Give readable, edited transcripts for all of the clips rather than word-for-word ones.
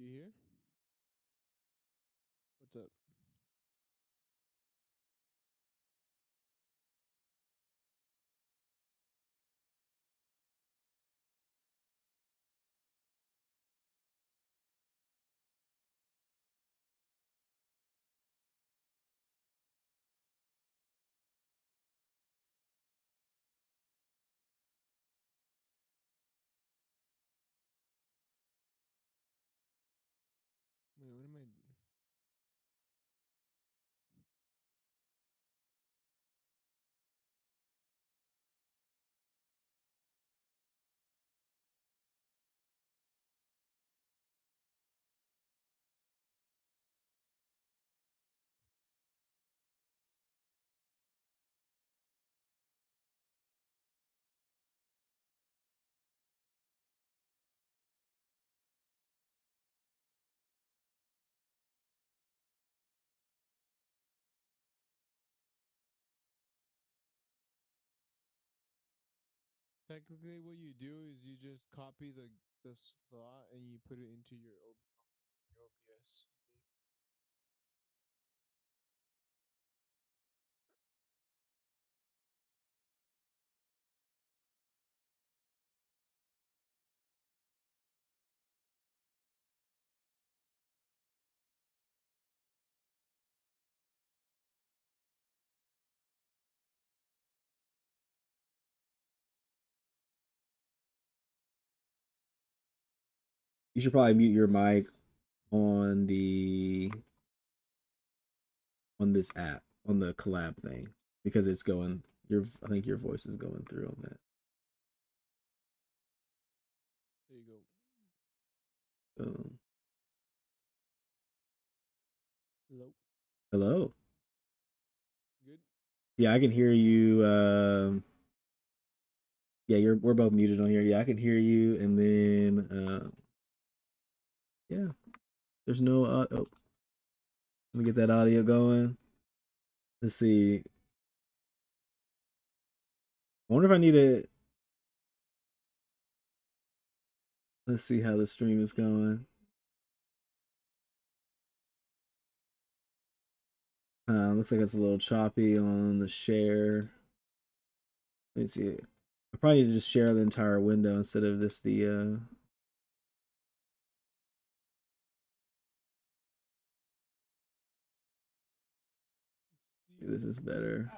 You here? What's up? Wait, what am I? Technically, what you do is you just copy the slot and you put it into your OBS. You should probably mute your mic on the on this app on the collab thing because it's going. Your I think your voice is going through on that. There you go. Um, Hello. Hello. Good. Yeah, I can hear you. Yeah, we're both muted on here. Yeah, I can hear you. And then yeah, there's no. Oh, let me get that audio going. Let's see. I wonder if I need to. Let's see how the stream is going. Looks like it's a little choppy on the share. Let me see. I probably need to just share the entire window instead of this. This is better.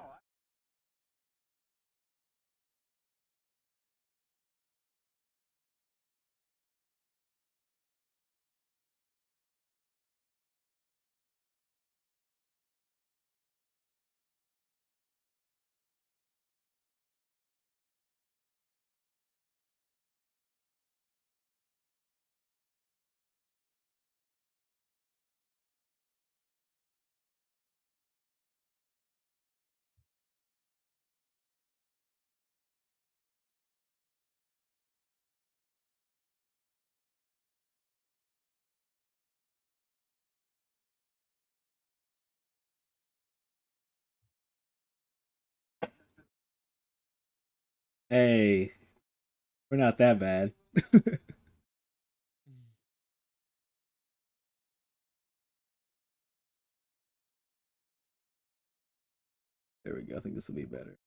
Hey, we're not that bad. There we go. I think this will be better.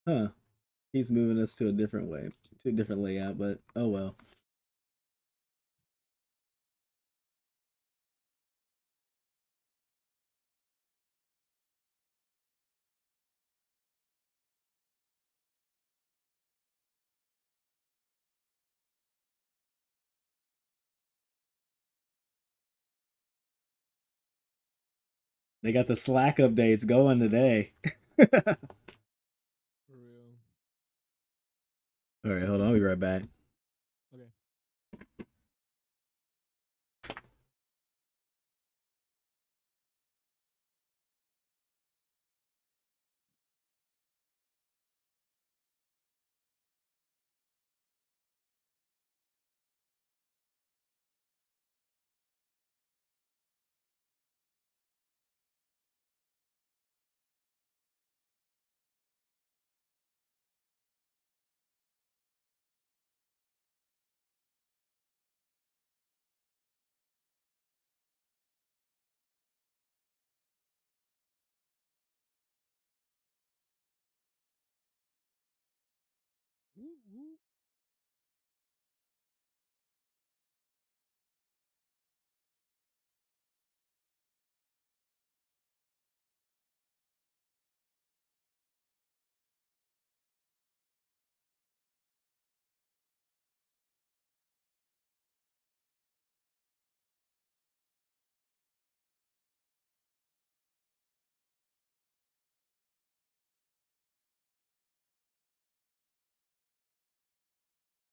Huh. He's moving us to a different way, to a different layout, but oh well. They got the Slack updates going today. For real. All right, hold on. I'll be right back. Okay. Woo, woo.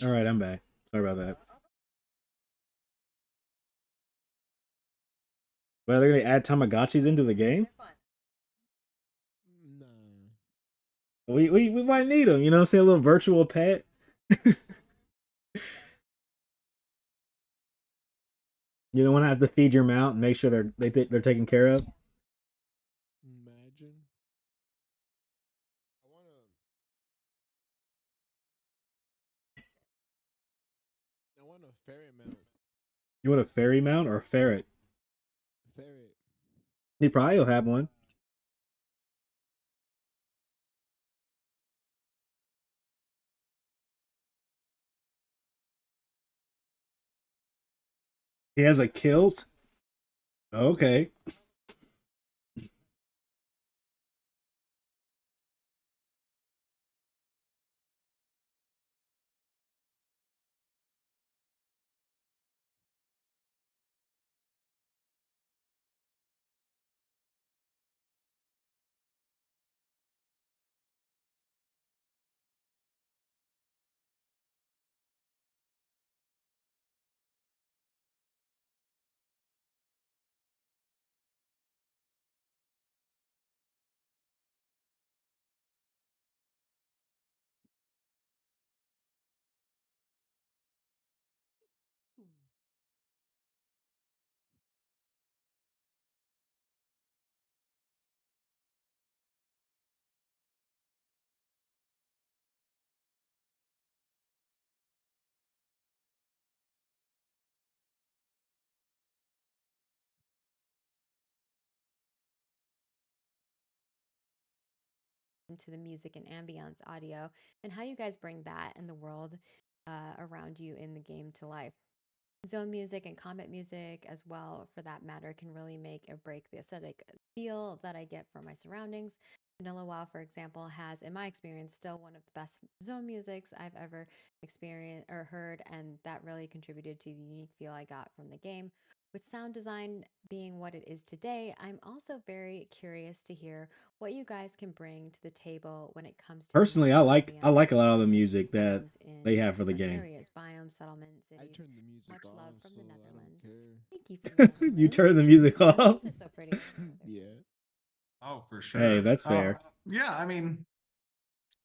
All right, I'm back. Sorry about that. But are they gonna add Tamagotchis into the game? Nah. We might need them. You know, say a little virtual pet. You don't want to have to feed your mount and make sure they're taken care of. Imagine. I wanna. I want a ferret mount. You want a fairy mount or a ferret? Ferret. He probably will have one. He has a kilt. Okay. into the music and ambience audio and how you guys bring that and the world around you in the game to life. Zone music and combat music, as well, for that matter, can really make or break the aesthetic feel that I get from my surroundings. Vanilla WoW, for example, has, in my experience, still one of the best zone musics I've ever experienced or heard, and that really contributed to the unique feel I got from the game. With sound design being what it is today, I'm also very curious to hear what you guys can bring to the table when it comes to Personally, music and I ambience like a lot of the in music that games in they have for the different game. areas, biomes, settlements, I cities. turn the music Much love off, from so the I don't Netherlands. care. Thank you for the You Netherlands. turn the music The off. Netherlands are so pretty. I love their Yeah. food. Oh, for Hey, sure. that's fair. Yeah, I mean,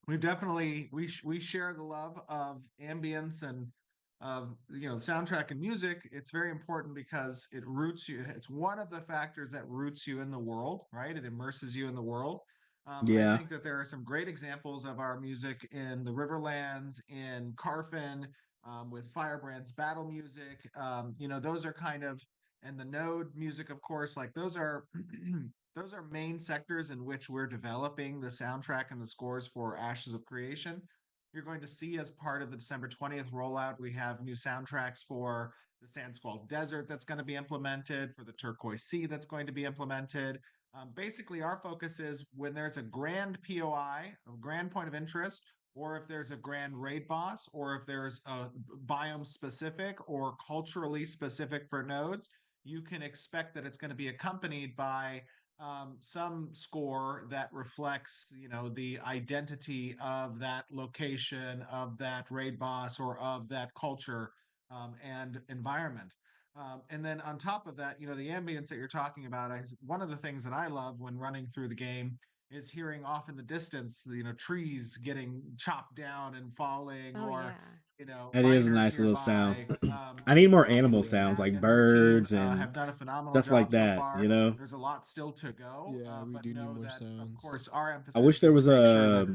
we've definitely we share the love of ambience and of soundtrack and music. It's very important because it roots you. It's one of the factors that roots you in the world, right? It immerses you in the world. I Yeah. think that there are some great examples of our music in the Riverlands, in Carfin, with Firebrand's battle music. Those are kind of, and the Node music, of course, like those are those are main sectors in which we're developing the soundtrack and the scores for Ashes of Creation. You're going to see, as part of the December 20th rollout, we have new soundtracks for the Sandsquall Desert that's going to be implemented, for the Turquoise Sea that's going to be implemented. Basically, our focus is when there's a grand POI, a grand point of interest, or if there's a grand raid boss, or if there's a biome specific or culturally specific for nodes, you can expect that it's going to be accompanied by some score that reflects, the identity of that location, of that raid boss, or of that culture and environment. And then on top of that, the ambience that you're talking about, one of the things that I love when running through the game is hearing off in the distance, trees getting chopped down and falling, Oh, or yeah. That is a miners nice little sound. nearby. I need more animal Obviously, sounds Matt like and her team birds and have done a phenomenal stuff like job so that, far. you know? There's a lot still to go, Yeah, we but do need know more that, of sounds. course, our I wish emphasis there is to was make sure that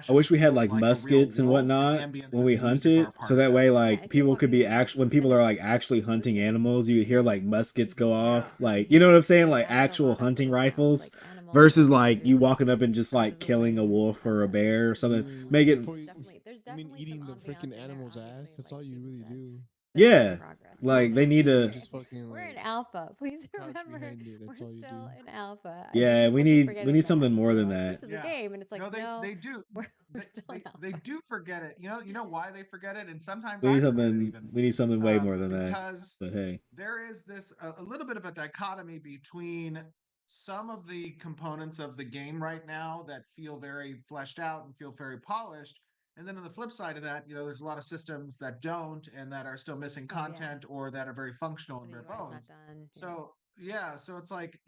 I Ashes wish we had feels like like a real muskets and world, and whatnot ambience when and we the music are hunted, a so part of that that. way Yeah, like if you're people could walking be through the actually when woods people and are like actually hunting listening animals, you hear like and muskets go people off, Yeah. around like you know what you, I'm saying, you like add a actual lot of hunting little sounds rifles like animals versus and like you birds walking up and and just like sounds of the killing a winds wolf and or a whatnot. bear or And something. You Make it before you, there's mean, definitely eating some the ambiance freaking in there, animal's obviously, ass. That's like all you Steven really said. do. But it's Yeah, in progress. like they Like, need to. just fucking We're in like alpha. Please crouch remember, behind it. we're That's all you still do. in alpha. I think Yeah, people keep we forgetting need that. something more They're than like, that. this is a Yeah. game, and it's like, No, no, they do. we're They, still in they alpha. they do forget it. You know why they forget it, and sometimes We I need forget it something. even. We need something way more than that. Because But hey, there is this a little bit of a dichotomy between some of the components of the game right now that feel very fleshed out and feel very polished. And then on the flip side of that, there's a lot of systems that don't and that are still missing Oh yeah, content or that are very functional or in the bare UI is not bones. done. Yeah. So yeah, so it's like,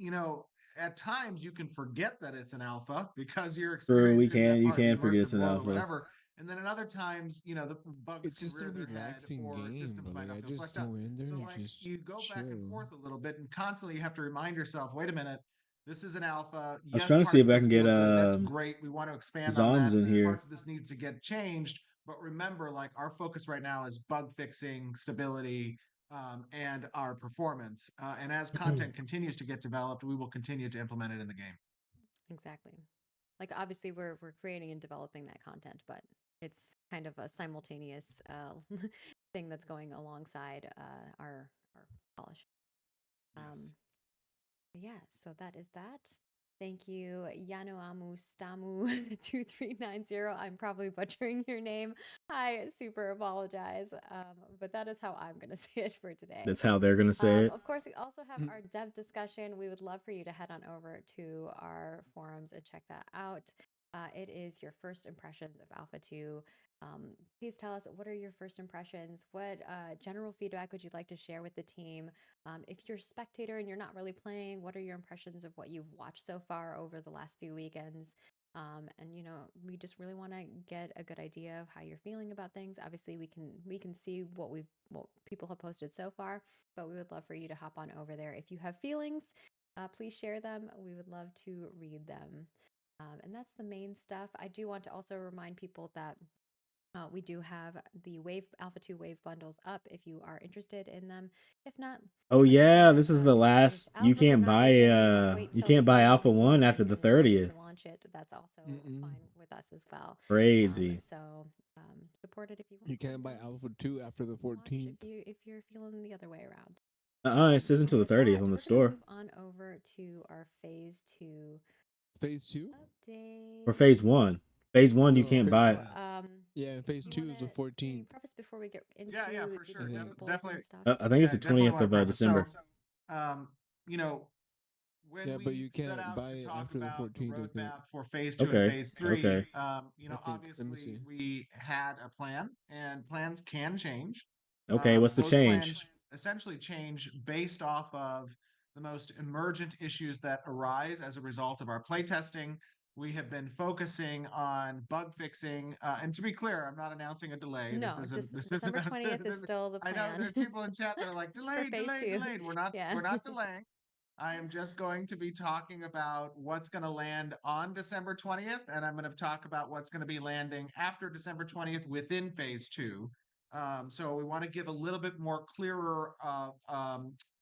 at times you can forget that it's an alpha because you're true. experiencing that You part of the can forget immersive it's an world or alpha. whatever. And then at other times, the bugs It's can just a rear their head relaxing or game, systems bro. might Like not I feel just fleshed out. go in there So and like just you go back and chill. forth a little bit and constantly you have to remind yourself, wait a minute, this is an alpha. I was Yes, trying to see parts if of I this can get feel good. That's great. We want to expand on Zoms that. in here. Parts of this needs to get changed. But remember, like our focus right now is bug fixing, stability, and our performance. And as content continues to get developed, we will continue to implement it in the game. Exactly. Like obviously we're creating and developing that content, but it's kind of a simultaneous thing that's going alongside our polish. Yes. Um, yeah, so that is that. Thank you, Yanoamu Stamu 2390. I'm probably butchering your name. I super apologize. But that is how I'm gonna say it for today. That's how they're gonna say it. Of course, we also have our dev discussion. We would love for you to head on over to our forums and check that out. It is your first impressions of Alpha 2. Please tell us, what are your first impressions? What general feedback would you like to share with the team? If you're a spectator and you're not really playing, what are your impressions of what you've watched so far over the last few weekends? And we just really want to get a good idea of how you're feeling about things. Obviously, we can see what people have posted so far, but we would love for you to hop on over there. If you have feelings, please share them. We would love to read them. And that's the main stuff. I do want to also remind people that we do have the Wave Alpha 2 Wave bundles up if you are interested in them. If not, Oh like I yeah, said, this is the if last. You alphas are can't not buy. working, wait You till can't the buy end of Alpha the One year after and the we can 30th. launch it. That's also Mm-mm. fine with us as well. Crazy. So support it if you want. You can't buy and Alpha 2 after the watch 14th. if you're feeling the other way around. It says until the With 30th that, on the we're store. gonna move on over to our phase 2 Phase 2? update. Or phase 1. Phase 1 you No, can't phase, buy. yeah, and phase Do you 2 want is the to maybe 14th. preface before we get into Yeah, for the sure. I think. deliverables Definitely. and stuff? I think it's the Definitely 20th want to of preface. December. So, you know, when Yeah, but we you set can't out buy to it talk after the about the 14th, I think. roadmap for phase 2 and Okay. phase 3, Okay. I think. Let me obviously see. we had a plan and plans can change. Okay. What's the Those change? plans essentially change based off of the most emergent issues that arise as a result of our playtesting. We have been focusing on bug fixing, and to be clear, I'm not announcing a delay. No, This isn't December us. 20th is still the I know there plan are people in chat that are like, for delayed, phase delayed, 2. delayed. Yeah. We're not delaying. I am just going to be talking about what's going to land on December 20th, and I'm going to talk about what's going to be landing after December 20th within phase 2. So we want to give a little bit more clearer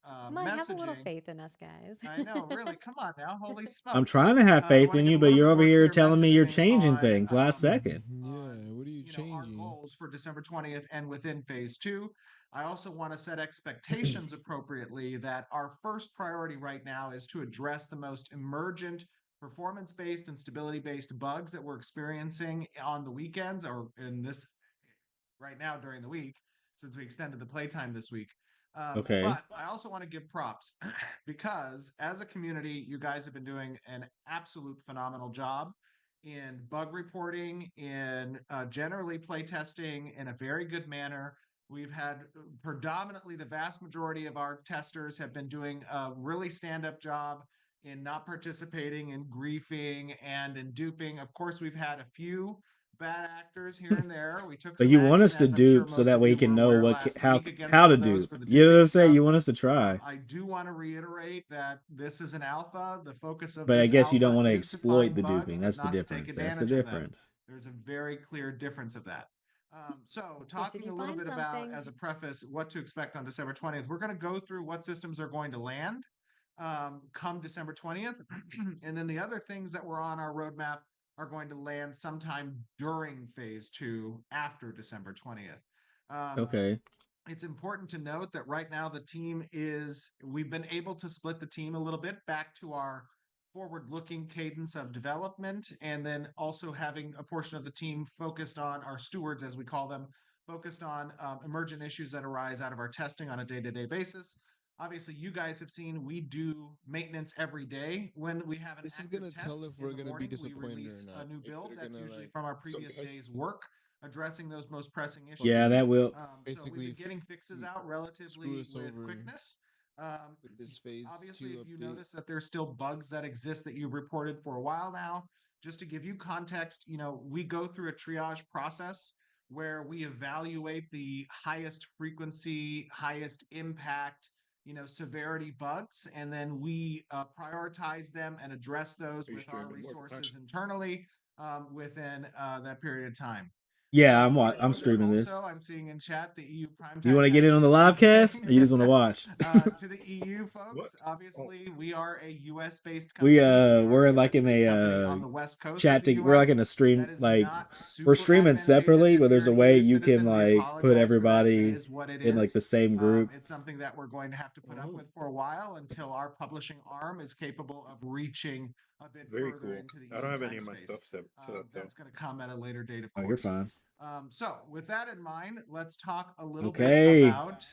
Come on, have a little messaging. faith in us, guys. I know, really. Come on now, holy I'm smokes! trying to have We faith want to in give you, a but little you're bit over more here clear telling me you're messaging changing on things last second. Yeah, what are you our changing? goals for December 20th and within phase 2. I also want to set expectations appropriately that our first priority right now is to address the most emergent performance-based and stability-based bugs that we're experiencing on the weekends or in this right now during the week, since we extended the playtime this week. Okay. But I also want to give props because as a community, you guys have been doing an absolute phenomenal job in bug reporting, in generally playtesting in a very good manner. We've had predominantly the vast majority of our testers have been doing a really stand-up job in not participating in griefing and in duping. Of course, we've had a few bad actors here and there. We took But some you want action, us to as I'm sure dupe so most that of way you you can were know aware what last how week against how some to of those dupe. for the You know what duping I'm saying? stuff. You want us to try. I do want to reiterate that this is an alpha. The focus of But I this guess you don't alpha want to is to exploit find the bugs, duping. but That's the not to take difference. That's the advantage of them. difference. There's a very clear difference of that. So Yes, if talking you a little find bit about, something, as a preface, what to expect on December 20th, we're going to go through what systems are going to land come December 20th. And then the other things that were on our roadmap are going to land sometime during phase 2 after December 20th. Okay. It's important to note that right now we've been able to split the team a little bit back to our forward-looking cadence of development, and then also having a portion of the team focused on our stewards, as we call them, focused on emergent issues that arise out of our testing on a day-to-day basis. Obviously, you guys have seen we do maintenance every day. When we have an This is active gonna test tell if in we're the gonna be morning, we disappointed or release a not. new If build they're that's gonna usually like, from our so previous guys, day's work, addressing those most pressing issues. Yeah, that will. So we've been getting fixes out screw relatively us with over quickness. with this phase Obviously, 2 if you update. notice that there's still bugs that exist that you've reported for a while now, just to give you context, we go through a triage process where we evaluate the highest frequency, highest impact, severity bugs, and then we prioritize them and address those with our resources internally within that period of time. Yeah, I know I'm that streaming this. also I'm seeing in chat the EU You primetime want to get patch in on the live cast, or you just want to watch? to the EU folks, obviously, we are a US based We company. We are we're a like in US-based company a on the west coast of chat the to we're like US. in a stream, That is like not we're super streaming advantageous separately, if but there's you're a a way EU you can citizen. We like put apologize for that. It everybody is what it in like the is. same group. It's something that we're going to have to put up with for a while until our publishing arm is capable of reaching a bit further into the EU I don't have any time of my space. stuff set up though. That's going to come at a later date, of Oh, you're course. fine. So, with that in mind, let's talk a little bit Okay. about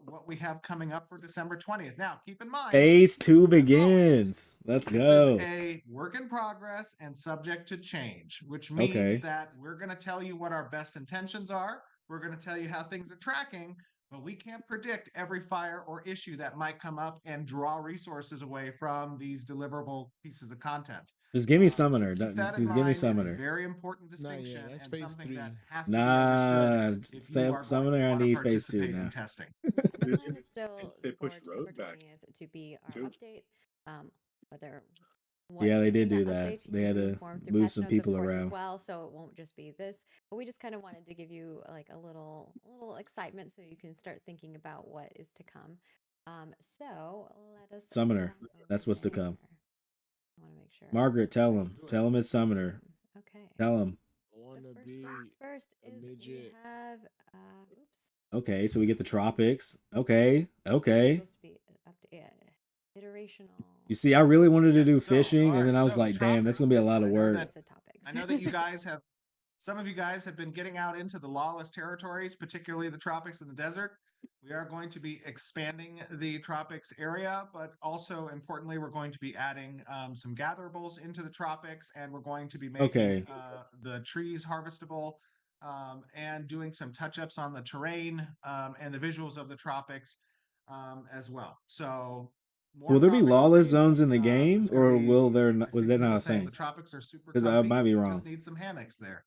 what we have coming up for December 20th. Now, keep in mind, Phase 2 as always, begins. Let's this is go. a work in progress and subject to change, which Okay. means that we're going to tell you what our best intentions are. We're going to tell you how things are tracking, but we can't predict every fire or issue that might come up and draw resources away from these deliverable pieces of content. Just give me So Summoner. keep that in Just give me mind. It's a Summoner. very important Not yet. distinction That's and phase something that 3. has to be understood Nah, if you are going to Summoner, I want to need phase 2 participate in now. testing. The plan is still They for pushed December Road back 20th to be our too. update. Whether what Yeah, they is in did do that that. update They will had be to informed through move patch some notes, of people course, as around. well. So it won't just be this, but we just kind of wanted to give you like a little excitement so you can start thinking about what is to come. So let us Summoner. hop That's over what's to come. there. I want to make sure. Margaret, tell him. Tell him it's Summoner. Okay. Tell him. I want The to first be things first a is we midget. have oops. Okay, so we get the tropics. Okay. Okay. Supposed to be iterational. You see, I really wanted to do Yes, so, fishing, all and then right, I was so like, damn, that's gonna be a tropics. lot of I know work. that topics. I know that you guys have some of you guys have been getting out into the lawless territories, particularly the tropics and the desert. We are going to be expanding the tropics area, but also importantly, we're going to be adding some gatherables into the tropics, and we're going to be making Okay. the trees harvestable and doing some touch-ups on the terrain and the visuals of the tropics as well. So more Will there be tropic lawless updates. zones in the It's game, gonna or be. will there I not? Was see that people not a saying thing? the tropics are super Because I comfy. might be We wrong. just need some hammocks there.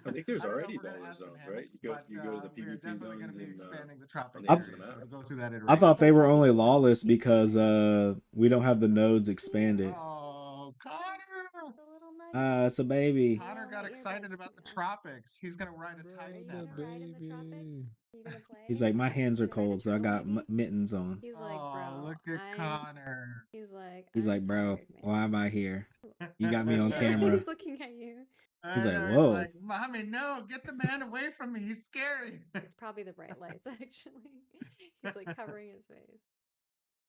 I think there's I don't know if already we're going to lawless add some zones, right? hammocks, but You go to the we're PvP definitely going zones to be in expanding the on tropics the edge of area. the So map. to go through that I iteration. thought they were only lawless because we don't have the nodes expanded. Oh, Connor! The little nugget. It's a baby. Connor got excited about the tropics. He's going to ride a Are tight you snapper. gonna ride in the tropics? Are you gonna play? He's like, my hands are You gonna ride a cold, so I turtle, got maybe? mittens on. He's like, Oh, bro, look at Connor. He's like, He's I'm like, bro, tired, man. why am I here? You got me on Yeah, camera. he's looking at you. He's like, I know, whoa. like, Mommy, no, get the man away from me. He's scary. It's probably the bright lights, actually. He's like covering his face.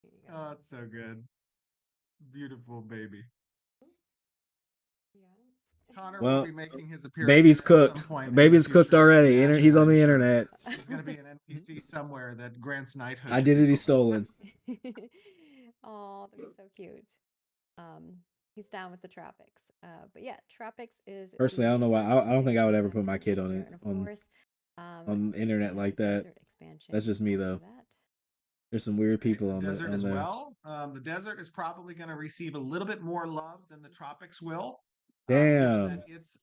Here you go. Oh, it's so good. Beautiful baby. Yeah. Connor Well, will be making his appearance. Baby's at some cooked. point in Baby's the cooked future in already. Ashes, He's on I'm the sure. internet. There's going to be an NPC somewhere that grants knighthood. to Identity people. stolen. Oh, that'd be so cute. He's down with the tropics. But yeah, tropics is Personally, I don't know why. I don't think I would ever put my kid on it and of on course, the internet like that. desert expansion. That's just me though. There's some weird people on desert the as well. The desert is probably going to receive a little bit more love than the tropics will. Damn. That its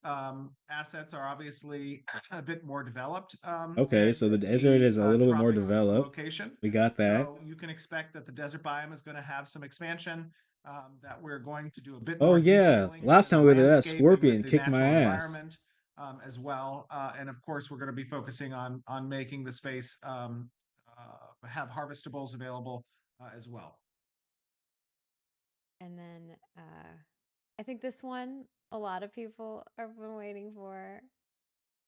assets are obviously a bit more developed. Okay, so the desert is a little bit more tropics developed. Location. We got that. So you can expect that the desert biome is going to have some expansion. That we're going to do a bit Oh more yeah, detailing last in time the we did that, landscape and Scorpion with the kicked my natural ass. environment, as well. And of course, we're going to be focusing on making the space have harvestables available as well. And then I think this one a lot of people have been waiting for.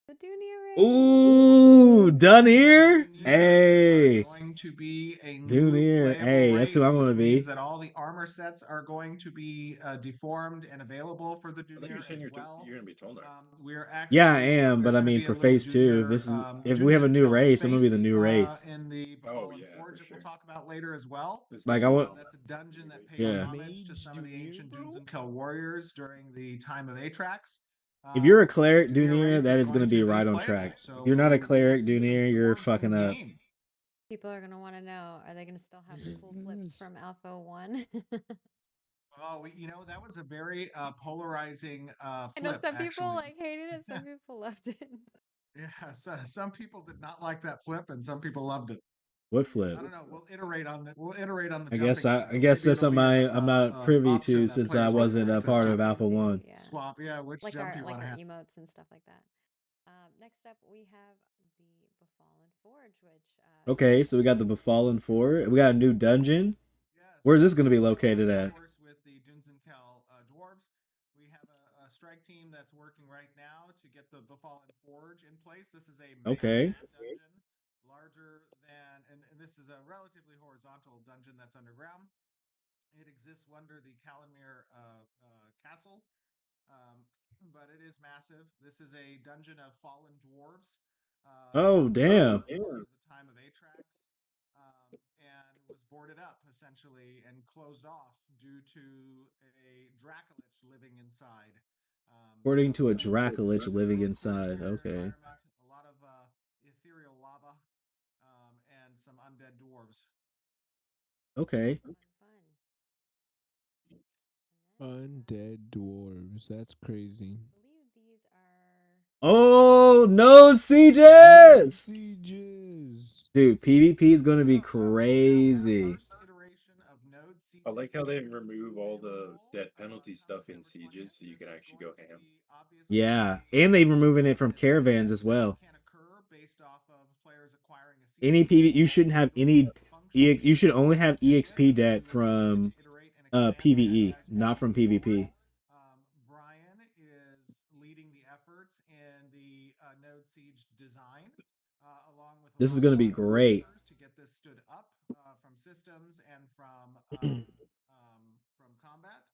The Dunia race. Ooh, done here. Dunia Hey, are going to be a Dune new here. playable Hey, race, that's who I want which to means be. that all the armor sets are going to be deformed and available for the I think Dunia as well. you're gonna be Tonar. We're actually Yeah, I am, but there's I going to mean be a for little phase 2, Dunia, this is if we have a new Dungeon race, I'm gonna be the space, new race. in the Oh, Befallen yeah, Forge for that we'll sure. talk about later as well. Like I want, That's a dungeon that pays yeah. homage to Mage some of the Dunia, ancient bro? Dunzenkel warriors during the time of Atrax. If you're a The cleric, Dunia Dunir, race that is going gonna be to right on playable, track. so If you're not a we'll cleric, see some Dunir, you're dwarves in fucking the up. game. People are gonna want to know: are they gonna still have the cool flips from Alpha 1? Oh, that was a very polarizing I know flip, some people actually. like hated it, some people loved it. Yeah, so some people did not like that flip, and some people loved it. What flip? I don't know. We'll iterate on that. We'll iterate on the I guess jumping. I guess Maybe that's it'll be something I'm not a privy option to that since I players will have wasn't a access part to. of Alpha 1. Yeah. Swap, yeah. Which Like jump our you want to have? emotes and stuff like that. Next up, we have the Befallen Forge, which Okay, so we got the Befallen 4. We got a new dungeon. Yes. Where's this going to be So, located of at? course, with the Dunzenkel dwarves, we have a strike team that's working right now to get the Befallen Forge in place. This is a Okay. man-made dungeon, larger than, and this is a relatively horizontal dungeon that's underground. It exists under the Kalimir castle, but it is massive. This is a dungeon of fallen dwarves. Oh, damn. At the time of Atrax, and was boarded up essentially and closed off due to a Dracolich living inside. According to a It's a Dracolich living close inside. quarter Okay. environment, a lot of ethereal lava, and some undead dwarves. Okay. fun, fun. Undead dwarves. That's crazy. I believe these are. Oh, node sieges! Sieges. Dude, PvP is going to be So, we'll now have crazy. first iteration of node I like how they sieges remove all the available, death penalty on stuff in December 20th. sieges, so you This can is actually going go to ham. be obviously Yeah, a and they're removing it from an caravans event as well. that can occur based off of players acquiring a Any siege PV, you wall. shouldn't have It'll be any. a functional You should only siege have wall EXP ticket, debt and then we'll begin from to iterate and expand that PVE, as we not from move forward. PvP. Brian is leading the efforts in the node siege design, along with a This is lot of going to be other great. developers to get this stood up, from systems and from combat.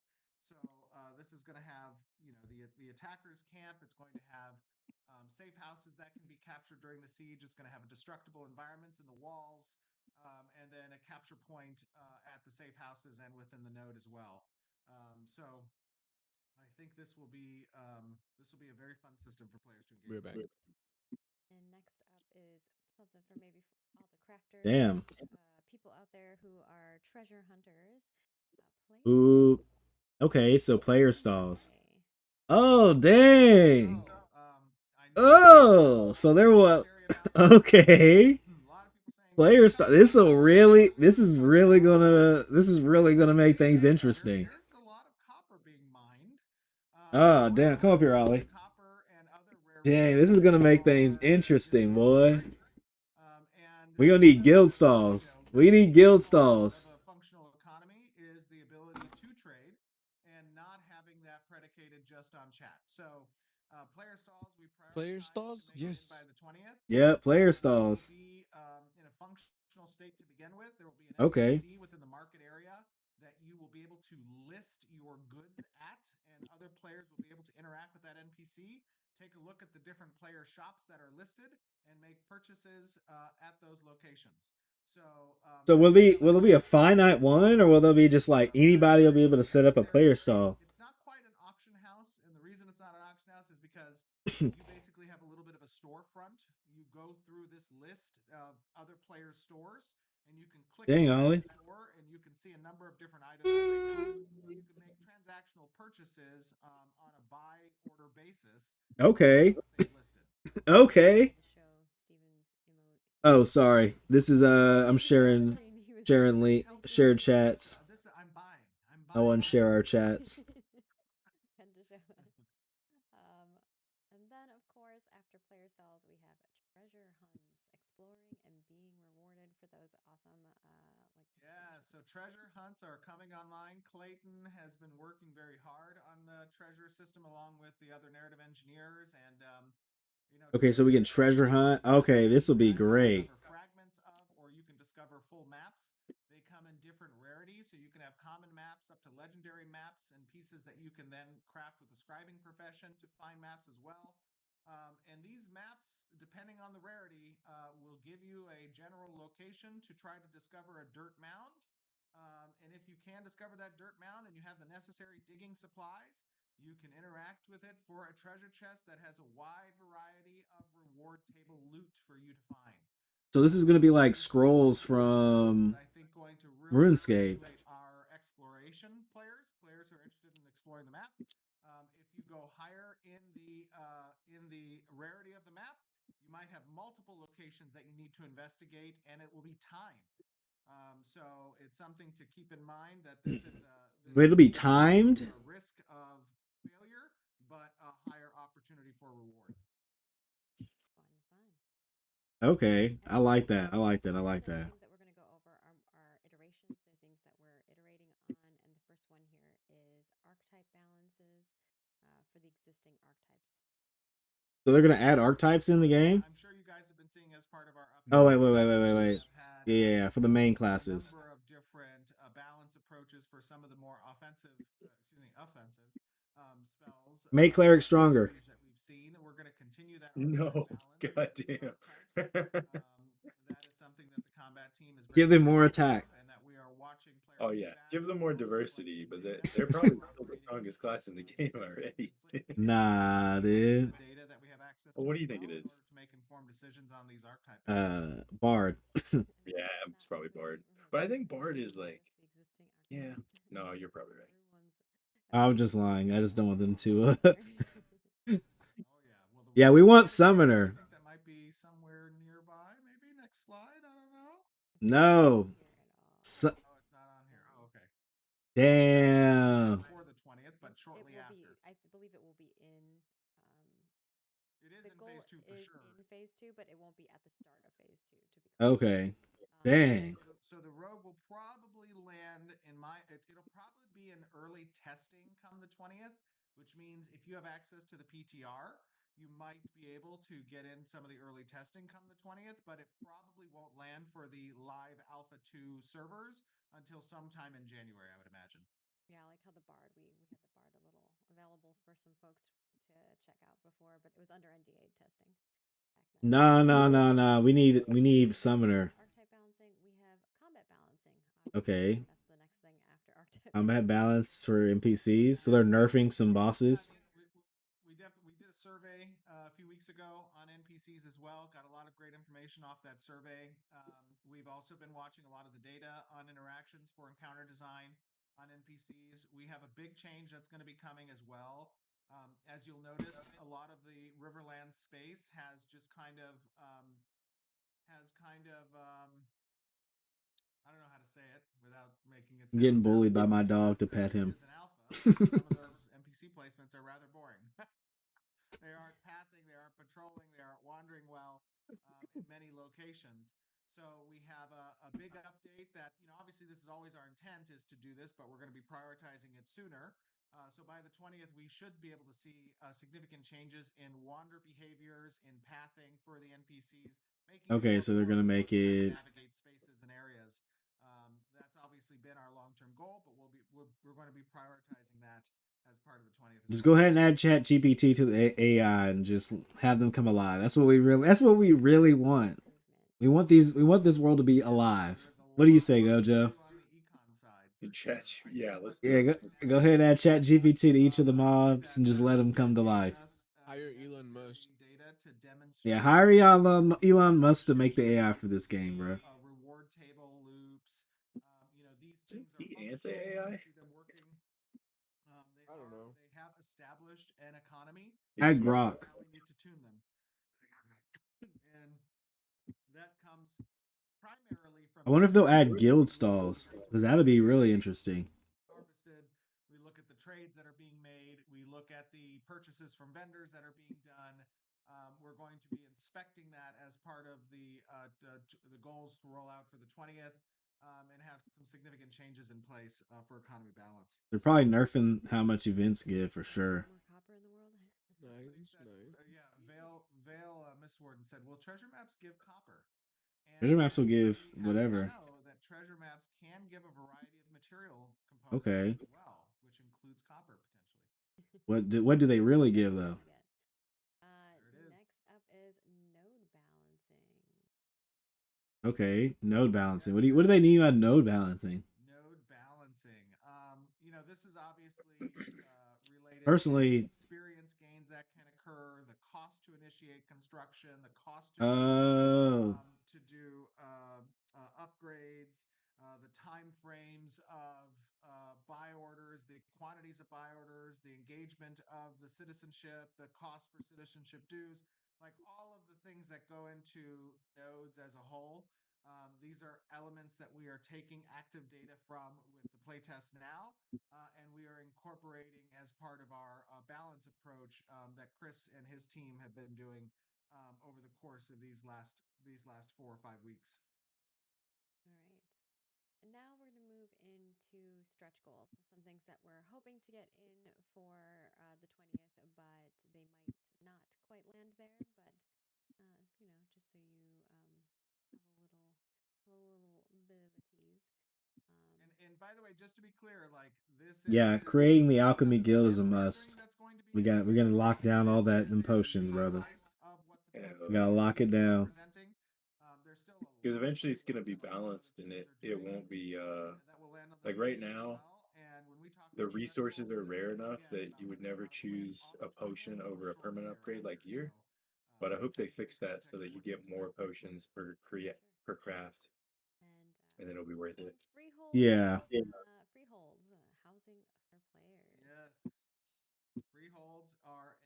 So this is going to have, the attacker's camp. It's going to have safe houses that can be captured during the siege. It's going to have destructible environments in the walls, and then a capture point at the safe houses and within the node as well. So I think this will be a very fun system for players to engage We're with. back. And next up is something for maybe all the crafters, Damn. people out there who are treasure hunters. Play Ooh. Okay, so player stalls. Play. Oh, dang. So, I know Oh, so there was. Okay. a lot of people saying Player stall. This is really gonna make things interesting. there is a lot of copper being mined. Oh, Most damn. Come up here, Ollie. copper and other rare Dang, this is minerals gonna make things are interesting, boy. disappearing. And We gonna need because guild of, stalls. the We need guild part stalls. of a functional economy is the ability to trade and not having that predicated just on chat. So, player stalls we Player prioritize stalls? to make it in by Yes. the 20th. Yeah, player This will stalls. be in a functional state to begin with. There will be an Okay. NPC within the market area that you will be able to list your goods at, and other players will be able to interact with that NPC, take a look at the different player shops that are listed, and make purchases at those locations. So, So this is will it be a finite one, or will there be just like anybody will be able to set up a player stall? It's not quite an auction house, and the reason it's not an auction house is because you basically have a little bit of a storefront. You go through this list of other players' stores, and you can click Dang, into Ollie. the store, and you can see a number of different items that they have. And you can make transactional purchases on a buy order basis. Okay. They've listed. Okay. To show Steven's emote. Oh, sorry. This is I'm sharing He was sharing like, shared chats. This I'm buying. I'm I buying. want to share our chats. Had to show that. And then, of course, after player stalls, we have treasure hunts, exploring and being rewarded for those awesome Yeah, so treasure hunts are coming online. Clayton has been working very hard on the treasure system along with the other narrative engineers, and Okay, so we can treasure hunt. Okay, this will be you can great. discover fragments of, or you can discover full maps. They come in different rarities, so you can have common maps up to legendary maps and pieces that you can then craft with the scribing profession to find maps as well. And these maps, depending on the rarity, will give you a general location to try to discover a dirt mound. And if you can discover that dirt mound and you have the necessary digging supplies, you can interact with it for a treasure chest that has a wide variety of reward table loot for you to find. So this is gonna be like scrolls Is, from I think, going to really RuneScape. stimulate our exploration players who are interested in exploring the map. If you go higher in the rarity of the map, you might have multiple locations that you need to investigate, and it will be timed. So it's something to keep in mind that It'll be timed. a risk of failure, but a higher opportunity for reward. Fun. Okay, I like that. I like that. I like The that. things that we're going to go over are iterations. They're things that we're iterating on. And the first one here is archetype balances for the existing archetypes. So they're gonna add archetypes in the game. I'm sure you guys have been seeing as part of our Oh No, wait. had Yeah, for the main a classes. number of different balance approaches for some of the more offensive spells. Make cleric stronger. That we've seen. We're going to continue that No, balance using goddamn. archetypes. That is something that the combat team is Give them more attack. and that we are watching players. Oh yeah, give them more diversity, but they're probably still the strongest class in the game already. Nah, dude. Data that we have access Well, what do you think it is? to make informed decisions on these archetypes. Bard. Yeah, it's probably Bard. But I think Bard is like, yeah. No, you're probably right. I was just lying. I just don't want them to. Oh yeah. Well, Yeah, we want I Summoner. think that might be somewhere nearby. Maybe next slide. I don't know. No. Oh, it's not on here. Oh, okay. Damn. Before the 20th, but shortly after. I believe it will be in. It is The in goal phase 2 for is sure. in phase 2, but it won't be at the start of phase 2. To be clear. Okay. Dang. So the rogue will probably land it'll probably be in early testing come the 20th, which means if you have access to the PTR, you might be able to get in some of the early testing come the 20th, but it probably won't land for the live Alpha 2 servers until sometime in January, I would imagine. Yeah, I like how the Bard, we had the Bard a little available for some folks to check out before, but it was under NDA testing back then. No. We need Summoner. Archetype balancing, we have combat balancing. Okay. That's the next thing after archetype. Combat balance for NPCs. So they're nerfing some bosses. We did a survey a few weeks ago on NPCs as well. Got a lot of great information off that survey. We've also been watching a lot of the data on interactions for encounter design on NPCs. We have a big change that's going to be coming as well. As you'll notice, a lot of the Riverlands space has just kind of I don't know how to say it without making it. I'm getting bullied by my dog to pet him. Some of those NPC placements are rather boring. They aren't pathing, they aren't patrolling, they aren't wandering well in many locations. So we have a big update that, obviously this is always our intent is to do this, but we're going to be prioritizing it sooner. So by the 20th, we should be able to see significant changes in wander behaviors, in pathing for the NPCs. Okay, so they're gonna make it. Navigate spaces and areas. That's obviously been our long-term goal, but we're going to be prioritizing that as part of the 20th. Just go ahead and add Chat GPT to the AI and just have them come alive. That's what we really want. We want this world to be alive. What do you say, Gojo? Yeah, let's do Yeah, go ahead and add Chat GPT to each of the mobs and just let them come to life. Hire Elon Musk. Yeah, hire Elon Musk to make the AI for this game, bro. Reward table loops. These Isn't things he are anti-AI? I don't know. They have established an economy. Add Grok. Now we need to tune them. And that comes primarily from. I wonder if they'll add guild stalls, because that'll be really interesting. Harvested. We look at the trades that are being made. We look at the purchases from vendors that are being done. We're going to be inspecting that as part of the goals to roll out for the 20th, and have some significant changes in place for economy balance. They're probably nerfing how much events give for sure. More copper in the world. Nice, nice. Yeah, Miss Warden said, "Will treasure maps give copper?" And Treasure maps will we give happen to whatever. know that treasure maps can give a variety of material components Okay. as well, which includes copper potentially. What do they really give though? There it is. Next up is node balancing. Okay, node balancing. What do they need on node balancing? Node balancing. This is obviously related Personally, to experience gains that can occur, the cost to initiate construction, the cost to do upgrades, the time frames of buy orders, the quantities of buy orders, the engagement of the citizenship, the cost for citizenship dues, like all of the things that go into nodes as a whole. These are elements that we are taking active data from with the playtest now, and we are incorporating as part of our balance approach that Chris and his team have been doing over the course of these last 4 or 5 weeks. All right. And now we're going to move into stretch goals. Some things that we're hoping to get in for the 20th, but they might not quite land there. But, just so you have a little bit of a tease. And by the way, just to be clear, like this yeah, is creating the this alchemy isn't guild is a filtering must. that's going to be We're gonna lock down all that in This is potions, the brother. highlights of what the Yeah. We gotta lock it down. presenting. There's still a Because lot eventually it's of gonna be work that a lot of the balanced, and teams it are doing won't be that will land on the like right 20th as now. well. And when we talk The about stretch resources goals, are this rare is enough again that about you would whether or never not we land choose on a the 20th potion over a or shortly permanent upgrade like thereafter. year. So But I hope they fix the that context so of that you what get teams more are doing. potions per craft, And and then it'll be worth it. freeholds. Yeah. Freeholds, housing for players. Yes. Freeholds are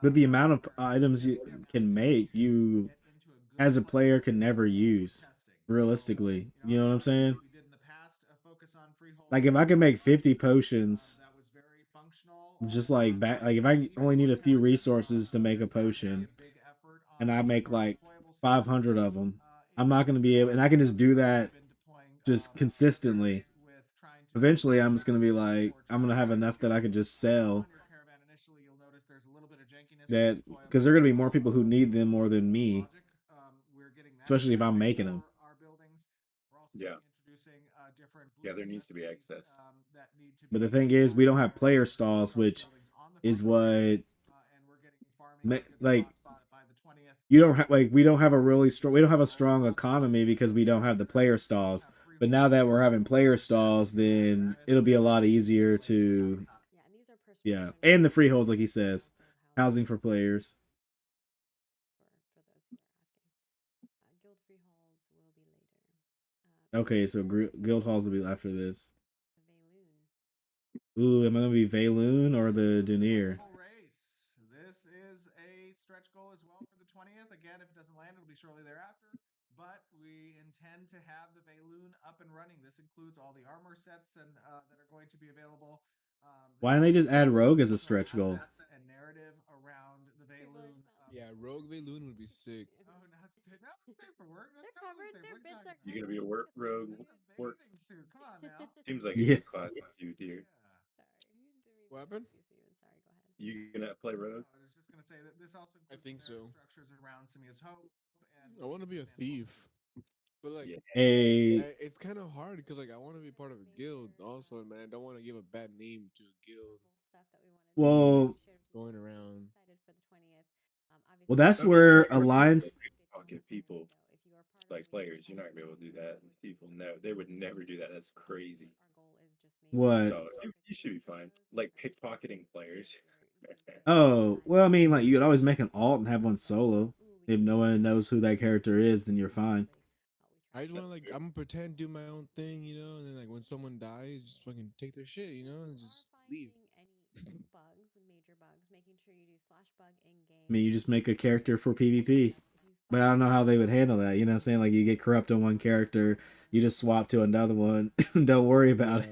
But the amount of requirement items that you we have can to make, you get into a good as a player place can never with use testing. realistically. You know what I'm Obviously, saying? we did in the past focus on freeholds. Like if I can make 50 potions, That was very functional. just like back, like if I only need a few resources to make a potion, A big effort on and I make our like deployable 500 of them, in I'm not gonna be able, and I can just do that been deploying just consistently. with trying to Eventually, I'm just gonna be like, I'm gonna have enough that I can just sell. your caravan initially. You'll notice there's a little bit of jankiness That because there are gonna be more people who need them more than me, we're getting that especially if I'm making them. our buildings. We're also Yeah. introducing different Yeah, there needs to be access. that need to But be the thing is, we don't have player stalls, on the which buildings on the is 20th, what and we're getting farming like by the 20th. you don't have like we don't have a really strong we don't have a strong economy because we don't have the player stalls. But now that we're having player stalls, then it'll be a lot easier to Yeah, and these are yeah, and the freeholds, like he says, housing for players. For those who are asking. Guild freeholds will be later. Okay, so guild halls will be after this. Valoon. Ooh, am I gonna be Valoon or the Dunir? Race. This is a stretch goal as well for the 20th. Again, if it doesn't land, it'll be shortly thereafter. But we intend to have the Valoon up and running. This includes all the armor sets and that are going to be available. Why don't they just add Rogue as a stretch goal? And narrative around the Valoon. Yeah, Rogue Valoon would be sick. Oh, no, it's safe for work. That's They're totally covered. safe. Their What are you bits talking are about? You're gonna be a covered. rogue This is a work. bathing suit. Come on now. Seems like Yeah. a good class for you, dear. Sorry. What happened? Sorry, go ahead. You gonna play rogue? I was just gonna say that this also I think so. structures around Simia's Hope. And I want to be a thief, but like, Yeah. it's kind of hard because like I want to be part of a guild also, man. I don't want to give a bad name to a guild Stuff that we wanted Well, going around. excited for the 20th. well, that's Okay, where that's where Alliance. pocket people like players. You're not gonna be able to do that. People they would never do that. That's crazy. What? So you should be fine. Like pickpocketing players. Oh, well, I mean, like you could always make an alt and have one solo. If no one knows who that character is, then you're fine. I just want to like I'm gonna pretend do my own thing, you know, and then like when someone dies, just fucking take their shit, you know, and just leave. Major bugs, making sure you do /bug in game. I mean, you just make a character for PvP. But I don't know how they would handle that. You know what I'm saying? Like you get corrupt on one character, you just swap to another one. Don't worry about it.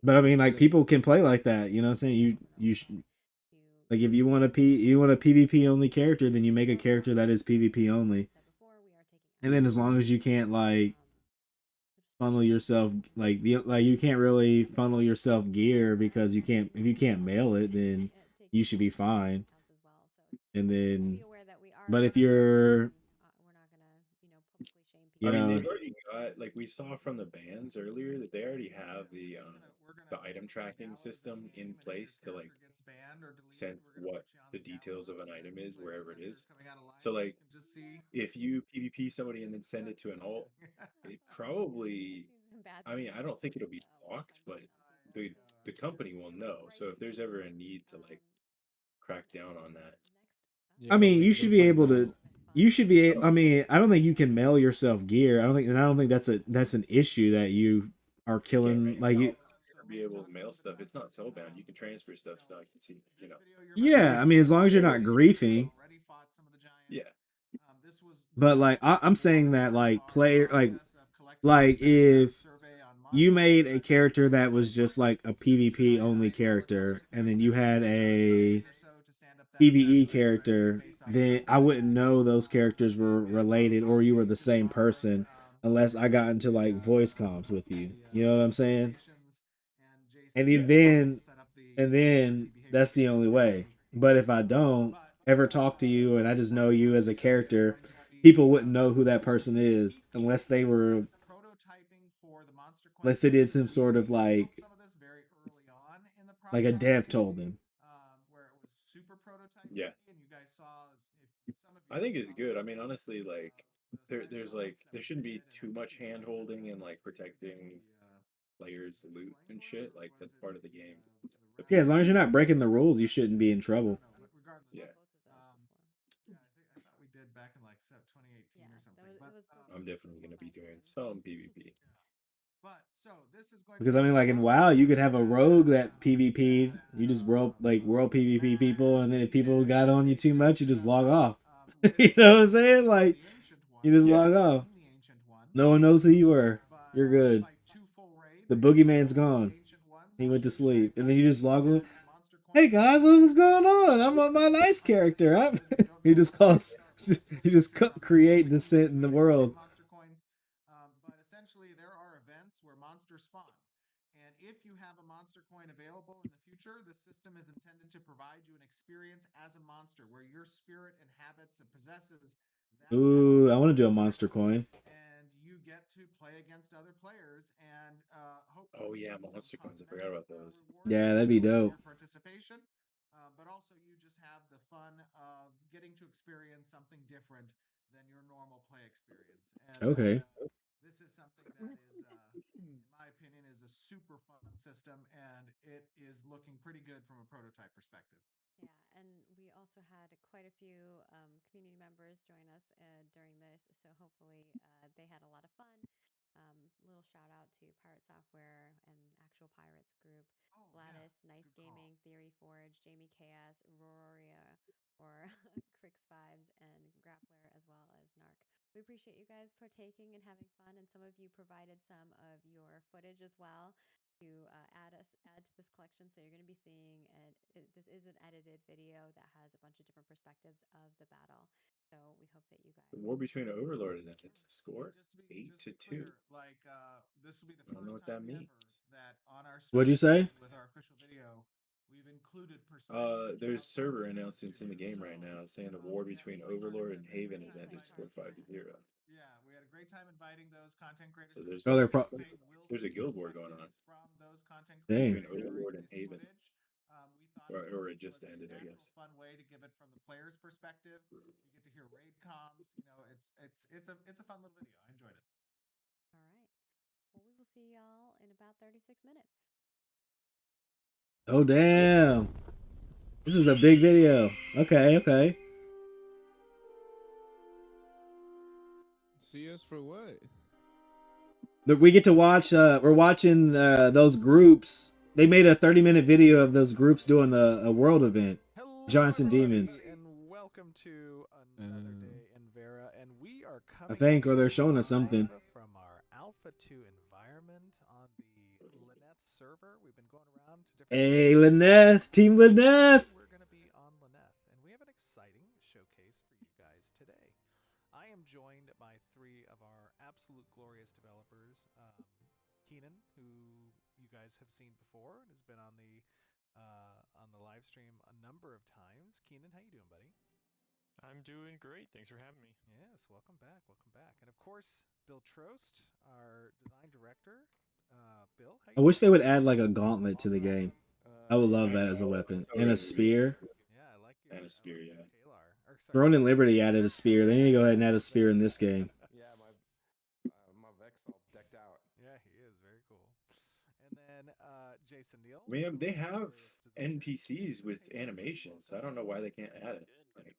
But I mean, like people can play like that. You know what I'm saying? You Like if you want a PvP only character, then you make a character that is PvP only. And then as long as you can't like funnel yourself like you can't really funnel yourself gear because you can't if you can't mail it, then you should be fine. And then but if you're I mean, they've already got like we saw from the bands earlier that they already have the item tracking system in place to like send what the details of an item is wherever it is. So like if you PvP somebody and then send it to an alt, it probably I mean, I don't think it'll be locked, but the company will know. So if there's ever a need to like crack down on that. I mean, you should be able to. You should be. Oh, I mean, I don't think you can mail yourself gear. I don't think that's an issue that you are you can't killing. Like you, be able to mail stuff. It's not so bad. You can transfer stuff so I can see. yeah. I mean, as long as you're not griefing. Yeah. But like, I'm saying that like like if you made a character that was just like a PvP only character, and then you had a PvE character, then I wouldn't know those characters were related or you were the same person unless I got into like voice comms with you. You know what I'm saying? And Yeah. then that's the only way. But if I don't ever talk to you and I just know you as a character, people wouldn't know who that person is unless they were unless they did some sort of like a dev told them. Yeah. I think it's good. I mean, honestly, like there's like there shouldn't be too much hand holding and like protecting players' loot and shit. Like that's part of the game. The Yeah, as long as you're PvP, not breaking the rules, you shouldn't be in trouble. yeah, I'm definitely gonna be doing some PvP. Because I mean, like in WoW, you could have a rogue that PvP. You just world PvP people, and then if people got on you too much, you just log off. You know what I'm saying? Like you just Yeah. log off. No one knows who you were. You're good. The boogeyman's gone. He went to sleep, and then you just log on. Hey guys, what was going on? I'm on my nice character. He just calls. He just create dissent in the world. But essentially, there are events where monsters spawn. And if you have a monster coin available in the future, the system is intended to provide you an experience as a monster where your spirit inhabits and possesses that Ooh, I want to do a monster monster coin. and you get to play against other players and Oh hopefully yeah, some monster coins. I forgot cosmetic about those. rewards Yeah, as a that'd be result of dope. your participation. But also, you just have the fun of getting to experience something different than your normal play experience. And Okay. this is something that is, in my opinion, is a super fun system, and it is looking pretty good from a prototype perspective. Yeah, and we also had quite a few community members join us during this, so hopefully they had a lot of fun. Little shout out to Pirate Software and Actual Pirates Group, Gladys, Nice Gaming, Theory Forge, Jamie Chaos, Roria, or Crix Vibes, and Grappler, as well as Narc. We appreciate you guys partaking and having fun, and some of you provided some of your footage as well to add to this collection. So you're going to be seeing this is an edited video that has a bunch of different perspectives of the battle. So we hope that you guys. The war between Overlord and its score Just to be 8-2. clear, like this will be the I don't know first what that time means. ever that on our What'd you stream say? with our official video, we've included perspectives. There's server announcements in the game right now saying the war between Overlord and Haven has ended score 5-0. Yeah, we had a great time inviting those content creators So to there's Oh, like they're there's a guild war going on from those content dang. between creators Overlord during and this Haven, footage. We thought or it was just a ended, I natural, guess. fun way to give it from the player's perspective. You get to hear raid comms. You know, it's a fun little video. I enjoyed it. All right. Well, we will see y'all in about 36 minutes. Oh damn. This is a big video. Okay, okay. See us for what? We get to watch. We're watching those groups. They made a 30-minute video of those groups doing a world event. Hello, Giants and Demons. and welcome to another day in Vera, and we are I coming think, at or they're you showing us something. live from our Alpha 2 environment on the Lyneth server. We've been going around to different Hey, Lyneth, Team Lyneth. We're going to be on exciting showcase for you guys today. I am joined by three of our absolute glorious developers. Keenan, who you guys have seen before and has been on the live stream a number of times. Keenan, how you doing, buddy? I'm doing great. Thanks for having me. Yes, welcome back, welcome back. And of course, Bill Trost, our design director. Bill, how I you wish doing? they would add like a gauntlet to the game. I would love I that as a know. weapon. So And a agree. spear. Yeah, I like And a spear, I like yeah. Kalar. Or sorry, Ronin Liberty added a spear. They need to go ahead and add a spear in this game. Yeah, my Vex all decked out. Yeah, he is very cool. And then Jason Neal. I mean, they have glorious designer. NPCs with animations. I don't know why they can't add it. Like,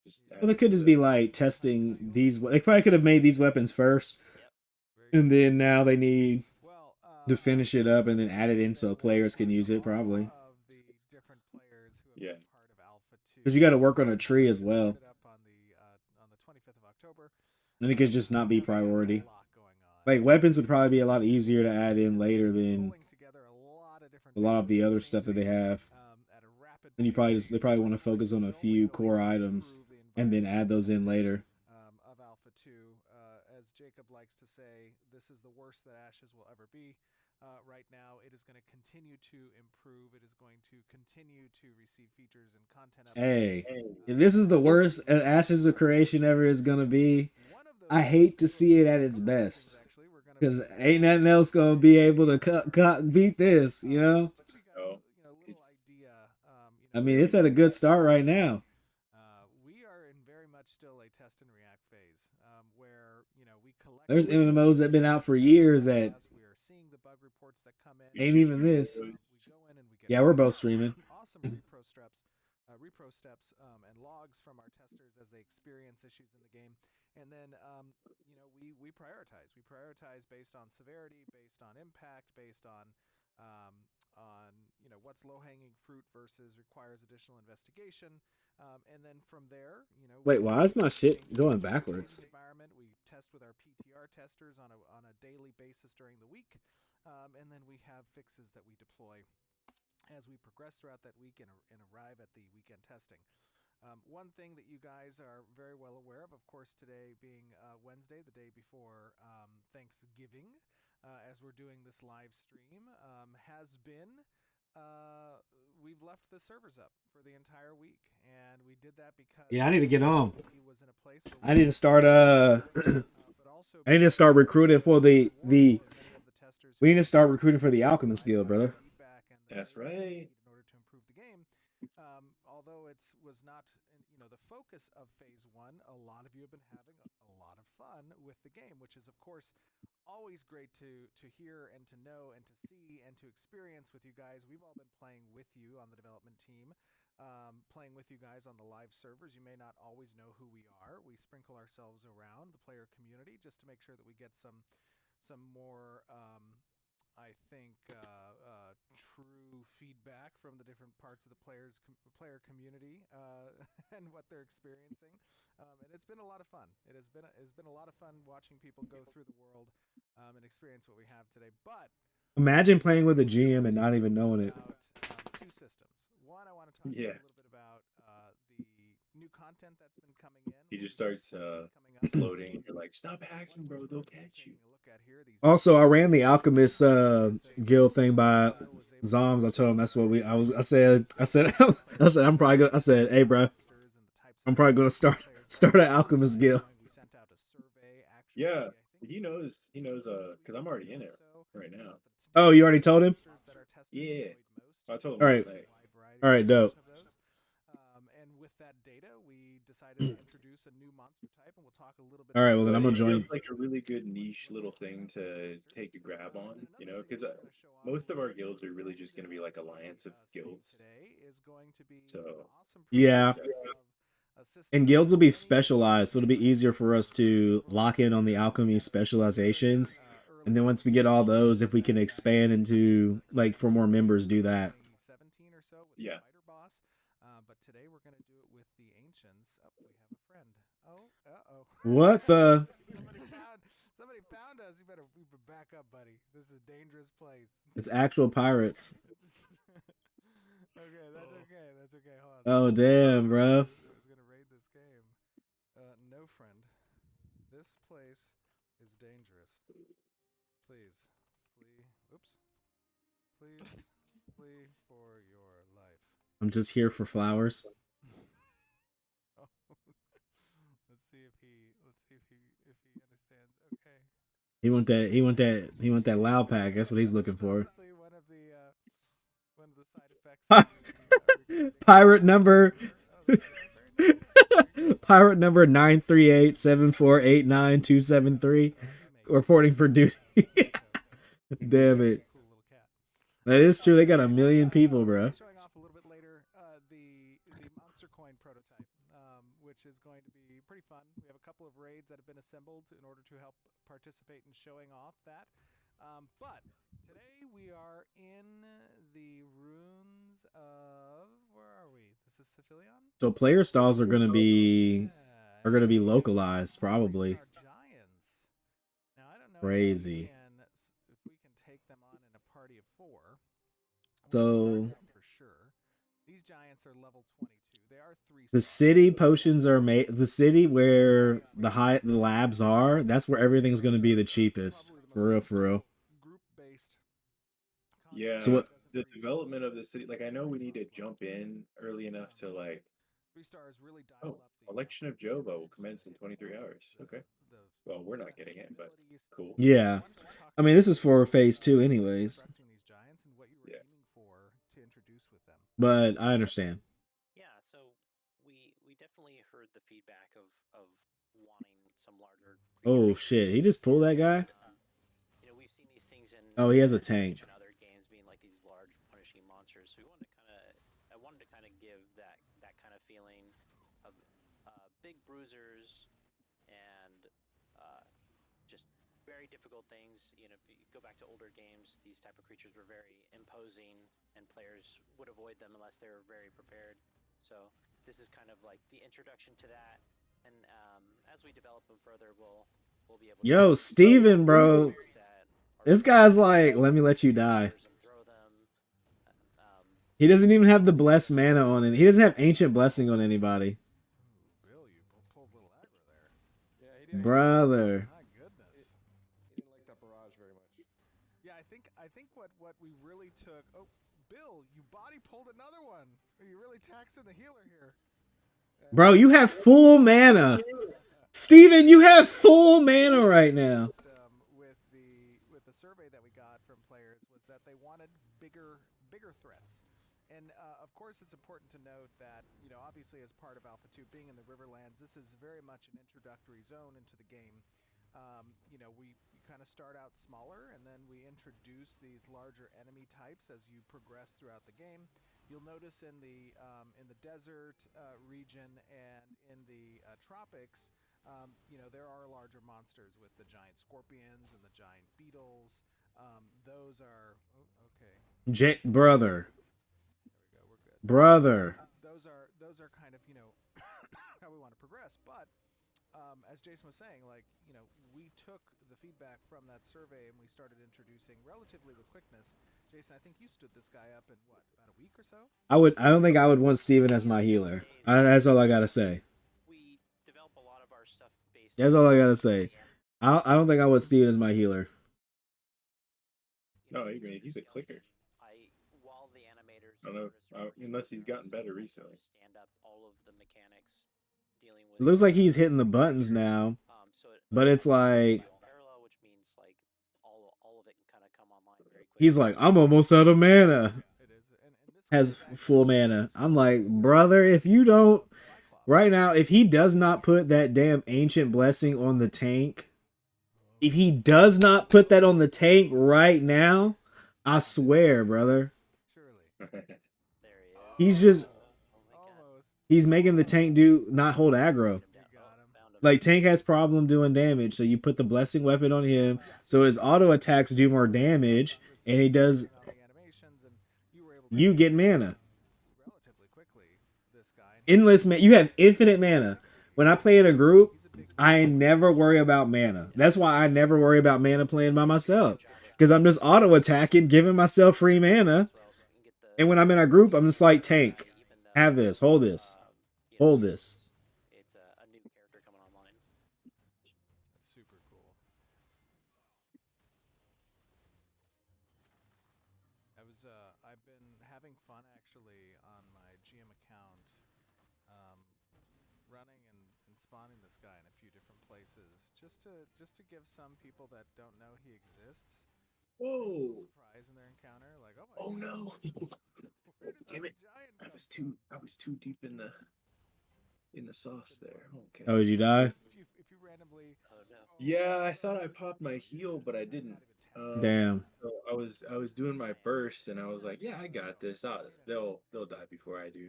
just Well, they add could just be like testing these. They probably could have made these weapons first, Very and then now they need well, to finish it up and then add it in so players can use it. Probably of the different players who have Yeah. been part of Alpha 2. because you got to work on a tree as well, It up on the 25th of October. and it could just not be priority. A lot going on. Like weapons would probably be a lot easier to add in later than Pulling together a lot of different a lot of the other stuff that they have. at a rapid And they probably want to focus on a few core items and then add those in later. Of Alpha 2. As Jacob likes to say, this is the worst that Ashes will ever be. Right now, it is going to continue to improve. It is going to continue to receive features and content updates. Hey, if this is the worst Ashes of Creation ever is gonna be, I hate to see it at its best. Because ain't nothing else gonna be able to beat this, you know? No. I mean, it's at a good start right now. We are in very much still a test and react phase, where we collect. There's MMOs that have been out for years that we are seeing the bug reports that come in. ain't even this. We go in and we get Yeah, we're both streaming. awesome repro steps and logs from our testers as they experience issues in the game, and then we prioritize. We prioritize based on severity, based on impact, based on what's low-hanging fruit versus requires additional investigation, and then from there, Wait, why is my shit going backwards? Environment. We test with our PTR testers on a daily basis during the week, and then we have fixes that we deploy as we progress throughout that week and arrive at the weekend testing. One thing that you guys are very well aware of course, today being Wednesday, the day before Thanksgiving, as we're doing this live stream, has been we've left the servers up for the entire week, and we did that because Yeah, I need to get on. was in a place I need to start I need to start recruiting for the we need to start recruiting for the Alchemist Guild, brother. That's right. In order to improve the game, although it was not the focus of phase 1, a lot of you have been having a lot of fun with the game, which is of course always great to hear and to know and to see and to experience with you guys. We've all been playing with you on the development team, playing with you guys on the live servers. You may not always know who we are. We sprinkle ourselves around the player community just to make sure that we get some more I think true feedback from the different parts of the player community and what they're experiencing, and it's been a lot of fun. It's been a lot of fun watching people go through the world and experience what we have today. But Imagine playing with a GM and not even knowing it. Two systems. One, I want to talk a little bit about the new content that's been coming in. He just starts floating. You're like, stop hacking, bro. They'll catch you. Also, I ran the Alchemist guild thing by Zoms. I told him that's what I said I'm probably gonna. I said, hey, bro, I'm probably gonna start an Alchemist guild. Yeah, he knows. Because I'm already in it right now. Oh, you already told him? Yeah, I told him. All right. All right, dope. And with that data, we decided to introduce a new monster type, and we'll talk a little bit. All right, well then I'm gonna It join. feels like a really good niche little thing to take a grab on, because most of our guilds are really just going to be like alliance of guilds. So yeah, and guilds will be specialized, so it'll be easier for us to lock in on the alchemy specializations. And then once we get all those, if we can expand into like for more members, do that. Yeah. But today we're going to do it with the ancients. Oh, we have a friend. Oh, uh-oh. What the? Somebody found us. You better back up, buddy. This is a dangerous place. It's actual pirates. Okay, that's okay. That's okay. Hold on. Oh damn, bro. It's I'm just here for flowers. Let's see if he understands. Okay. He want that. He want that. He want that loud pack. That's what he's looking for. Honestly, one of the side effects of the recording. Pirate number. Oh, very nice. Very cool. Pirate number 938748927 reporting for duty. Damn it. Cool little cat. That is true. They got 1 million people, bro. Showing off a little bit later the monster coin prototype, which is going to be pretty fun. We have a couple of raids that have been assembled in order to help participate in showing off that. But today we are in the ruins of, where are we? This is Cephilion. So player stalls are gonna be localized probably. Giants. Now I don't know Crazy. if we can take them on in a party of 4. So For sure. These giants are level 22. They are 3. the city potions are made. The city where the labs are. That's where everything's gonna be the cheapest. For real, for real. Group-based. Yeah. So what? The development of the city, like I know we need to jump in early enough to like. 3 stars really dial up the Election of Jova will commence in 23 hours. Okay. Well, we're not getting it, but cool. Yeah. I mean, this is for phase 2 anyways. Yeah. But I understand. Yeah, so we definitely heard the feedback of wanting some larger. Oh shit! He just pulled that guy. You know, we've seen these things in. Oh, he has a tank. And other games being like these large punishing monsters. So I wanted to kind of give that kind of feeling of big bruisers and just very difficult things. You know, if you go back to older games, these type of creatures were very imposing, and players would avoid them unless they were very prepared. So this is kind of like the introduction to that, and as we develop them further, we'll be able. Yo, Steven, bro. This guy's like, let me let you die. He doesn't even have the blessed mana on it. He doesn't have ancient blessing on anybody. Bill, you pulled a little aggro there. Yeah, he didn't. Brother. My goodness. He didn't like that barrage very much. Yeah, I think what we really took. Oh, Bill, you body pulled another one. Are you really taxing the healer here? Bro, you have full mana. Steven, you have full mana right now. With the survey that we got from players was that they wanted bigger threats. And of course, it's important to note that, you know, obviously as part of Alpha 2, being in the Riverlands, this is very much an introductory zone into the game. You know, we kind of start out smaller, and then we introduce these larger enemy types as you progress throughout the game. You'll notice in the desert region and in the tropics, you know, there are larger monsters with the giant scorpions and the giant beetles. Those are Brother. There we go. We're good. Brother. Those are kind of, you know, how we want to progress. But as Jason was saying, like, you know, we took the feedback from that survey and we started introducing relatively with quickness. Jason, I think you stood this guy up in what, about a week or so? I don't think I would want Steven as my healer. That's all I gotta say. We develop a lot of our stuff based. That's all I gotta say. I don't think I want Steven as my healer. No, I mean, he's a clicker. While the animators. I don't know, unless he's gotten better recently. Stand up all of the mechanics dealing with. It looks like he's hitting the buttons now, but it's like parallel, which means like all of it can kind of come online very quickly. he's like, I'm almost out of mana. Has full mana. I'm like, brother, if you don't right now, if he does not put that damn ancient blessing on the tank, if he does not put that on the tank right now, I swear, brother. He's just he's making the tank not hold aggro. Like, tank has problem doing damage, so you put the blessing weapon on him, so his auto attacks do more damage, and he does. You get mana. Endless mana. You have infinite mana. When I play in a group, I never worry about mana. That's why I never worry about mana playing by myself, because I'm just auto attacking, giving myself free mana. And when I'm in a group, I'm just like, tank, have this, hold this, hold this. It's a new character coming online. That's super cool. I've been having fun actually on my spawning this guy in a few different places, just to give some people that don't know he exists a little Whoa! surprise in their encounter. Like, oh my Oh god, no! where did Damn this it! giant I come was from? too deep in the sauce Good there. point. Okay. Oh, did you die? If you randomly, Oh no. Yeah, I thought I popped my heel, but I didn't. not even tap. Damn. So I was doing my burst, and I was like, yeah, I got this. They'll die before I do.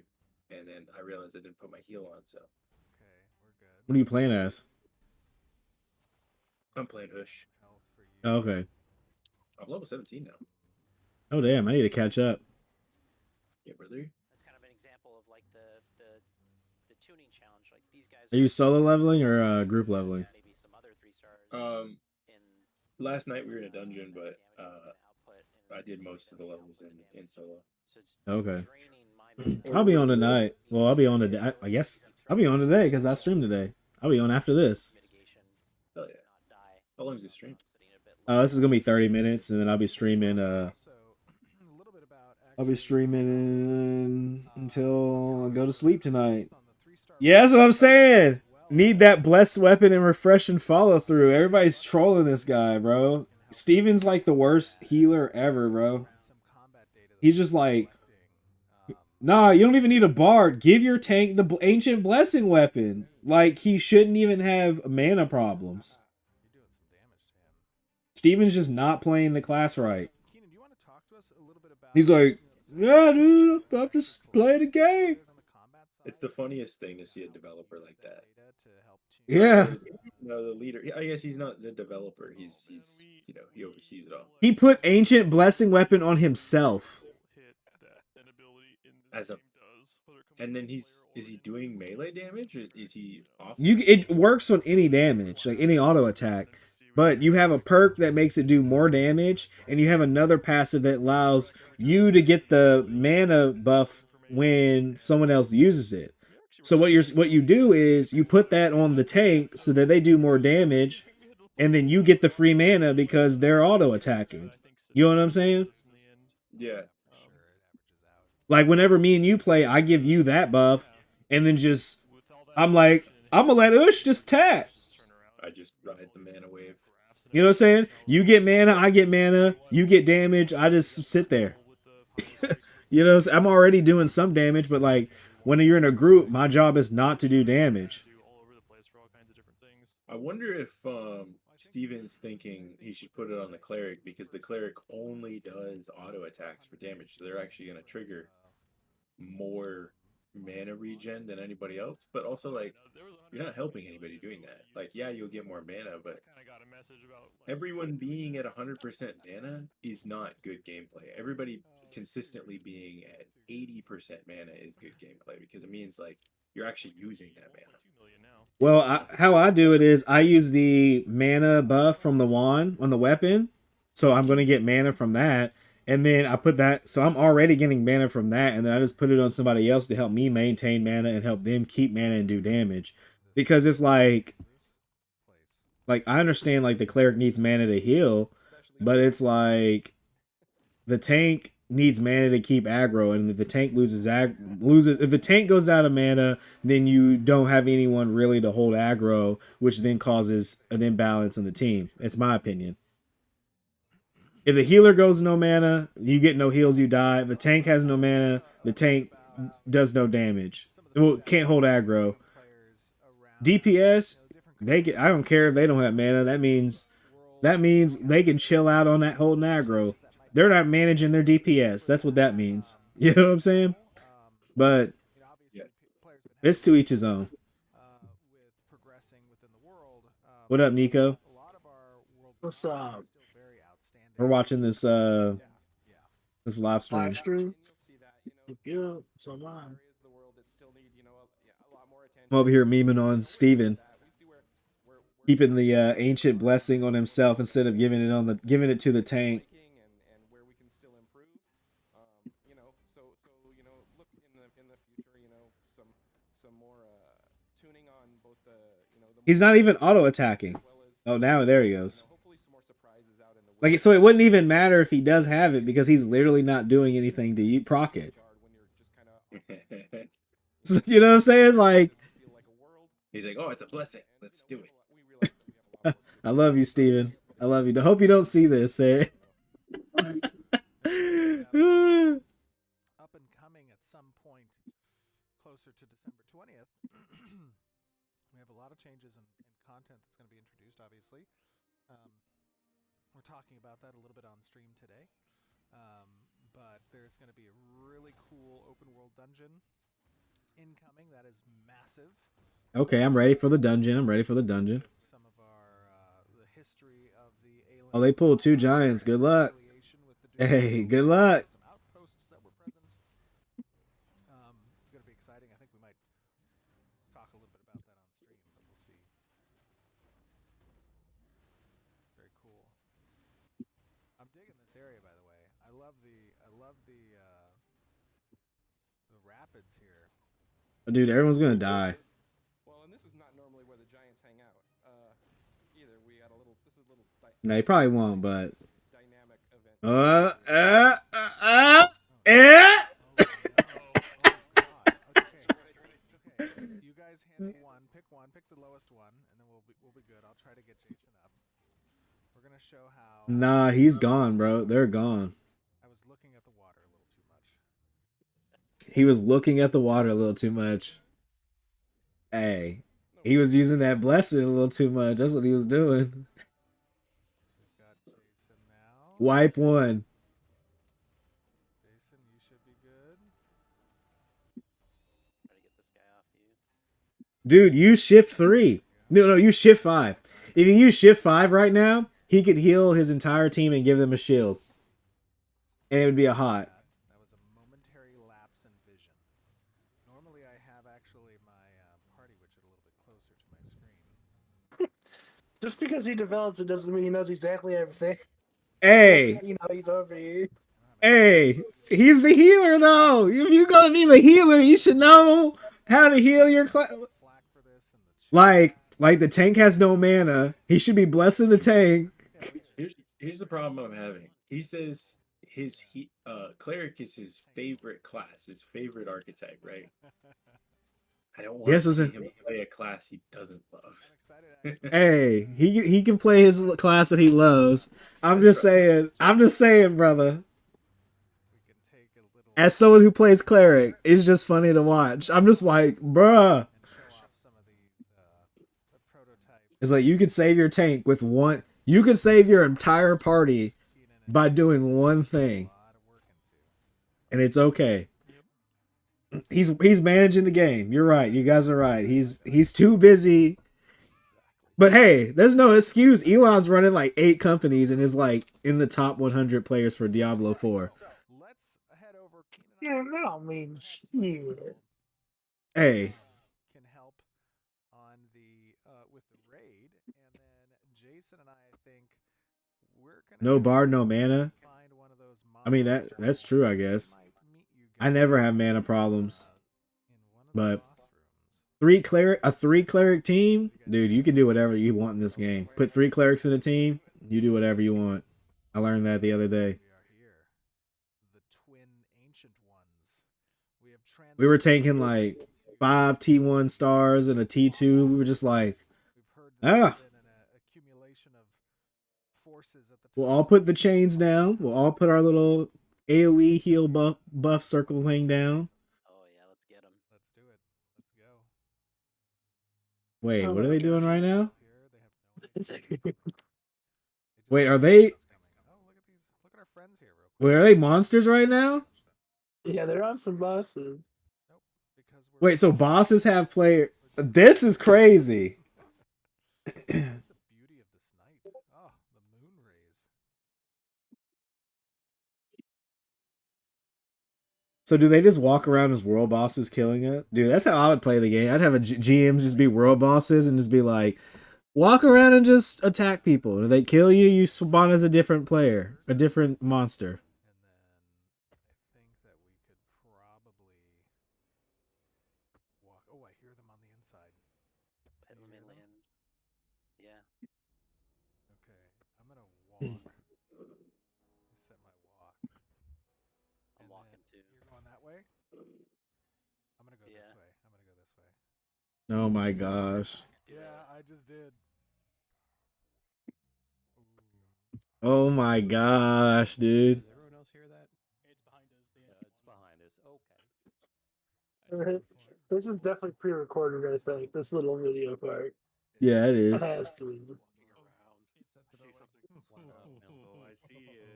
And then I realized I didn't put my heel on, so Okay, we're good. What are you playing as? I'm playing Hush. Health for you. Oh, okay. I'm level 17 now. Oh, damn. I need to catch up. Yeah, brother. That's kind of an example of like the tuning challenge. Like these guys Are you solo leveling or group leveling? maybe some other 3 stars in Last night we were in a dungeon, but damage you can output I did most of the levels in solo. So it's Okay. draining my mana. I'll be on tonight. Well, I'll be on today. I guess I'll be on today because I stream today. I'll be on after this. Mitigation, Hell yeah. not die. How long is this stream? Sitting a bit This is gonna be 30 minutes, and then I'll be streaming. Also, a little bit about I'll be actually, streaming until I go to sleep tonight. on the 3-star Yeah, that's what I'm saying. well, Need that blessed weapon and refresh and follow through. Everybody's trolling this guy, bro. Steven's like the worst healer ever, bro. some combat data that He's just like, collecting. nah, you don't even need a bard. Give your tank the ancient blessing weapon. Like, he shouldn't even have mana problems. You're doing some damage to him. Steven's just not playing the class right. Keenan, do you want to talk to us a little bit about? He's like, yeah, dude, I'm just playing a game. It's the funniest thing to see a developer like that. Yeah. No, the leader. I guess he's not the developer. He's he oversees it all. He put ancient blessing weapon on himself. As a, and then is he doing melee damage or is he off? It works on any damage, like any auto attack. But you have a perk that makes it do more damage, and you have another passive that allows you to get the mana buff when someone else uses it. So what you do is you put that on the tank so that they do more damage, and then you get the free mana because they're auto attacking. You know what I'm saying? Yeah. Like whenever me and you play, I give you that buff, and then just I'm like, I'm gonna let Ush just attack. I just ride the mana wave. You know what I'm saying? You get mana, I get mana, you get damage, I just sit there. You know, I'm already doing some damage, but like when you're in a group, my job is not to do damage. I wonder if Steven's thinking he should put it on the cleric because the cleric only does auto attacks for damage, so they're actually going to trigger more mana regen than anybody else. But also, like, you're not helping anybody doing that. Like, yeah, you'll get more mana, but everyone being at 100% mana is not good gameplay. Everybody consistently being at 80% mana is good gameplay because it means like you're actually using that mana. Well, how I do it is I use the mana buff from the wand on the weapon, so I'm going to get mana from that, and then I put that, so I'm already getting mana from that, and then I just put it on somebody else to help me maintain mana and help them keep mana and do damage, because it's like I understand like the cleric needs mana to heal, but it's like the tank needs mana to keep aggro, and if the tank loses if the tank goes out of mana, then you don't have anyone really to hold aggro, which then causes an imbalance in the team. It's my opinion. If the healer goes no mana, you get no heals, you die. If the tank has no mana, the tank does no damage. It can't hold aggro. DPS, I don't care if they don't have mana. That means they can chill out on that holding aggro. They're not managing their DPS. That's what that means. You know what I'm saying? But it's to each his own. What up, Nico? What's up? We're watching this this live stream. Yeah, so am I. I'm over here memeing on Steven. Keeping the ancient blessing on himself instead of giving it to the tank. He's not even auto attacking. Oh, now there he goes. Like, so it wouldn't even matter if he does have it because he's literally not doing anything to proc it. You know what I'm saying? Like, He's like, oh, it's a blessing. And Let's do it. we realize that we have a lot of work to do. I love you, Steven. I love you. I hope you don't see this. Eh? Up and coming at some point closer to December 20th, we have a lot of changes in content that's going to be introduced, obviously. Um, we're talking about that a little bit on stream today. But there's going to be a really cool open world dungeon incoming that is massive. Okay, I'm ready for the dungeon. I'm ready for the dungeon. Some of our the history of the alien. Oh, they pulled 2 giants. Good luck. Hey, good luck. Some outposts that were present. It's going to be exciting. I think we might talk a little bit about that on stream, but we'll see. Very cool. I'm digging this area, by the way. I love the rapids here. Oh, dude, everyone's gonna die. Well, and this is not normally where the giants hang out. Either we got a little. This is a little. No, you probably won't, but. Dynamic event. Okay. You guys handle one. Pick the lowest one, and then we'll be good. I'll try to get Jason up. We're gonna show how. Nah, he's gone, bro. They're gone. I was looking at the water a little too much. He was looking at the water a little too much. Hey, he was using that blessing a little too much. That's what he was doing. We've got Jason now. Wipe 1. Jason, you should be good. Try to get this guy off you. Dude, use shift 3. No, use shift 5. If you use shift 5 right now, he could heal his entire team and give them a shield. And it would be a hot. That was a momentary lapse in vision. Normally I have actually my party widget a little bit closer to my screen. Just because he develops it doesn't mean he knows exactly everything. Hey! You know, he's over here. Hey! He's the healer, though! If you're gonna be the healer, you should know how to heal your class. Like the tank has no mana. He should be blessing the tank. Here's the problem I'm having. He says his cleric is his favorite class, his favorite archetype, right? I don't want to see him play a class he doesn't love. Hey, he can play his class that he loves. I'm just saying, brother. As someone who plays cleric, it's just funny to watch. I'm just like, bruh. It's like you could save your tank with one. You could save your entire party by doing one thing, and it's okay. He's managing the game. You're right. You guys are right. He's too busy. But hey, there's no excuse. Elon's running like 8 companies and is like in the top 100 players for Diablo 4. Yeah, that don't mean shit. Hey. Can help on the with the raid, and then Jason and I think we're gonna No bard, no mana. find one of those. I mean that's true, I guess. I never have mana problems. But a 3 cleric team, dude, you can do whatever you want in this game. Put 3 clerics in a team, you do whatever you want. I learned that the other day. We were tanking like 5 T1 stars and a T2. We were just like, we'll all put the chains down. We'll all put our little AoE heal buff circle thing down. Oh yeah, let's get him. Let's do it. Let's go. Wait, what are they doing right now? Wait, Wait, are they? Oh, look at our friends here, real quick. Wait, are they monsters right now? yeah, they're on some bosses. Nope, because we're Wait, so bosses have player. This is crazy. the beauty of this night. Oh, the moon rays. So do they just walk around as world bosses killing it? Dude, that's how I would play the game. I'd have a GMs just be world bosses and just be like, walk around and just attack people. And if they kill you, you spawn as a different player, a different monster. And then I think that we could probably walk. Oh, I hear them on the inside. Let me land. Yeah. Okay, I'm gonna walk. Let me set my walk. I'm walking too. You're going that way? I'm gonna go this way. I'm gonna go this way. Oh my gosh. Yeah, I just did. Oh my gosh, dude. Does everyone else hear that? It's behind us. It's behind us. Okay. This is definitely pre-recorded, I think. This little video part. Yeah, it It is. has to be. Looking around. I see something. Oh, I see it.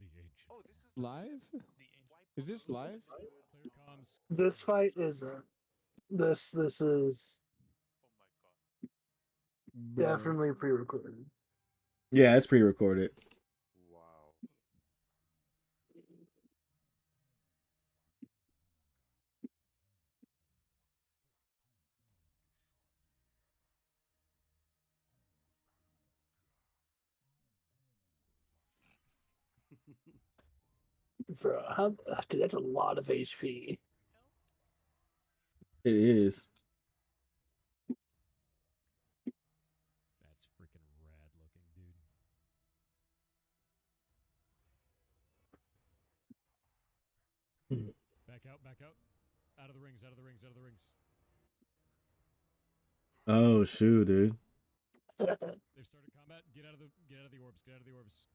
The ancient. Oh, this is live. Is this live? Clear comms. This fight isn't. This is Bro. definitely pre-recorded. Yeah, it's pre-recorded. Wow. Bro, dude, that's a lot of HP. It is. That's freaking rad looking, dude. Back out, back out. Out of the rings, out of the rings, out of the rings. Oh shoot, dude. They've started combat. Get out of the orbs. Get out of the orbs.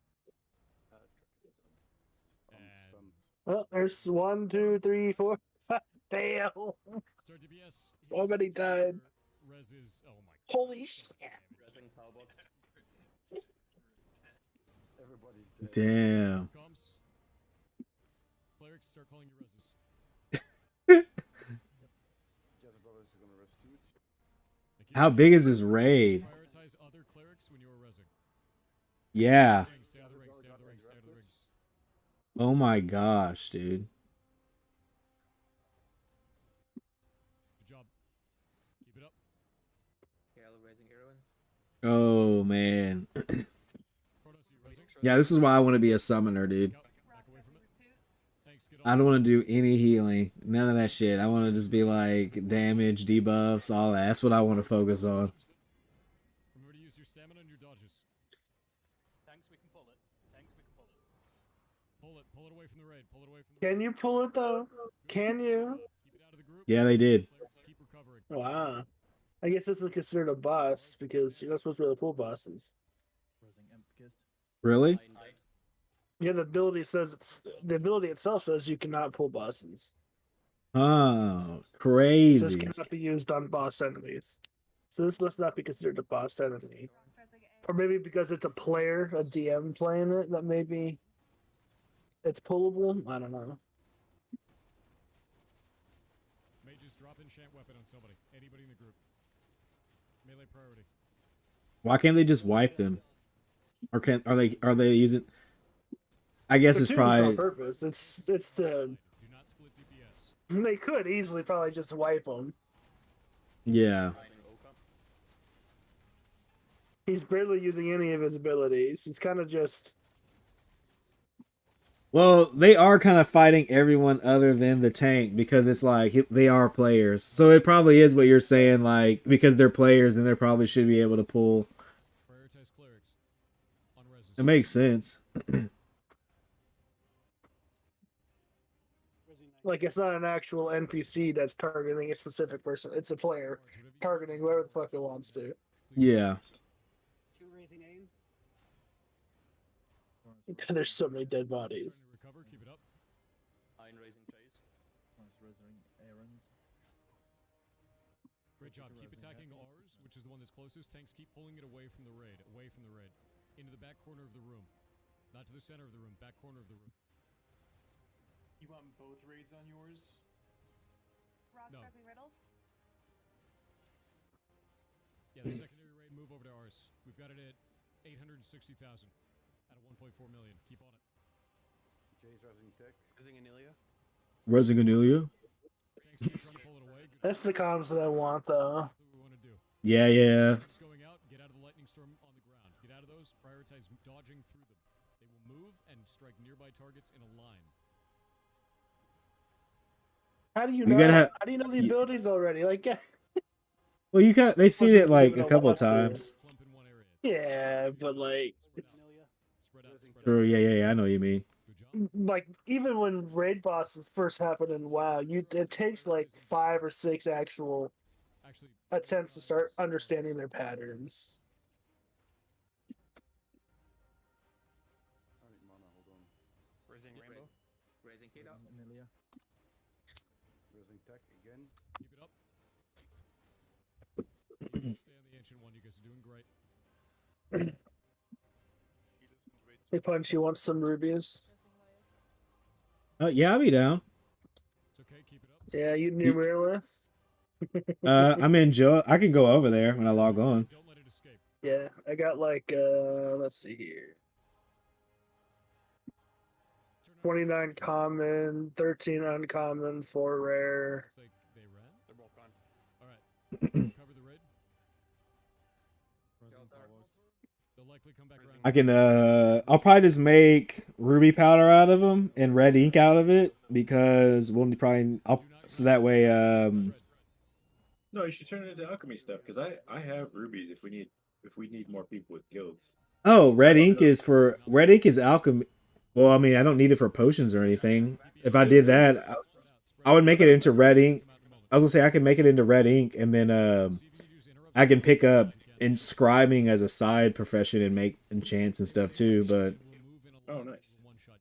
And Well, there's 1, 2, 3, 4. Damn. start DPS. Somebody died. Res is, oh my god. Holy shit. Resing powerbox. Everybody's dead. Damn. Comms. Clerics, start calling your reses. Yeah, the brothers are gonna rest too. How big is this raid? Prioritize other clerics when you are resing. Yeah. Stay out of the rings, stay out of the rings, stay out of the rings. Oh my gosh, dude. Good job. Keep it up. Raising heroines. Oh man. Protos, you resing? Yeah, this is why I want to be a summoner, dude. Back away from it. Tanks, get I don't want to do any healing. None of that shit. I want to just be like damage, debuffs, all that. That's what I want to focus on. Remember to use your stamina and your dodges. Tanks, we can pull it. Tanks, we can pull it. Pull it away from the raid. Pull it away from the Can you pull it though? Can you? Keep it out of the group. Yeah, they did. Clerics, keep recovering. Wow. I guess this is considered a boss because you're not supposed to be able to pull bosses. Really? Yeah, the ability itself says you cannot pull bosses. Oh, It says crazy. cannot be used on boss enemies. So this must not be considered a boss enemy. Or maybe because it's a player, a DM playing it, that maybe it's pullable. I don't know. Mages, drop enchant weapon on somebody. Anybody in the group. Melee priority. Why can't they just wipe them? Or are they using? I guess They're it's doing this on probably purpose. It's to. Do not split DPS. They could easily probably just wipe them. yeah. He's barely using any of his abilities. He's kind of just. Well, they are kind of fighting everyone other than the tank because it's like they are players. So it probably is what you're saying, like because they're players and they probably should be able to pull. Prioritize clerics. On reses. It makes sense. Like, it's not an actual NPC that's targeting a specific person. It's a player targeting whoever the fuck it wants to. Yeah. There's so many dead bodies. Recover, keep it up. Iron raising chase. Great job. Keep attacking ours, which is the one that's closest. Tanks, keep pulling it away from the raid. Away from the raid. Into the back corner of the room. Not to the center of the room. Back corner of the room. You want both raids on yours? No. Riddles? Yeah, the secondary raid, move over to ours. We've got it at 860,000 out of 1.4 million. Keep on it. Jay's raising tech. Raising Anelia. Rosanganulia? Tanks, keep trying to pull it away. Good That's the comms that I want, though. Exactly what we want to do. Yeah, yeah. Tanks going out, get out of the lightning storm on the ground. Get out of those, prioritize dodging through them. They will move and strike nearby targets in a line. How do you You know? gotta have- How do you know the abilities already? Like, Well, you got they've seen it like Even a a couple walkthrough. times. Clump in one area. yeah, but like, Spread out. Spread out. Spread out. True, yeah, I know what you mean. Good job. like even when raid bosses first happen in WoW, it takes like 5 or 6 actual attempts to start understanding their patterns. Raising Rainbow. Raising Kate up. Amelia. Raising Tech again. Keep it up. Stay on the ancient one. You guys are doing great. Hey Punch, you want some rubies? Yeah, I'll be down. It's okay. Keep it up. Yeah, you near Mirror. I'm in Joe. I can go over there when I log on. Don't let it escape. Yeah, I got like let's see here. 29 common, 13 uncommon, 4 rare. It's like they ran. They're both gone. All right. Cover the raid. They'll likely come back around. I can I'll probably just make ruby powder out of them and red ink out of it because so that way No, you should turn it into alchemy stuff because I have rubies if we need more people with guilds. Oh, red ink is alchemy. Well, I mean, I don't need it for potions or anything. If I did that, I would make it into red ink. I was gonna say I can make it into red ink and then I can pick up inscribing as a side profession and make enchants and stuff too, but oh nice.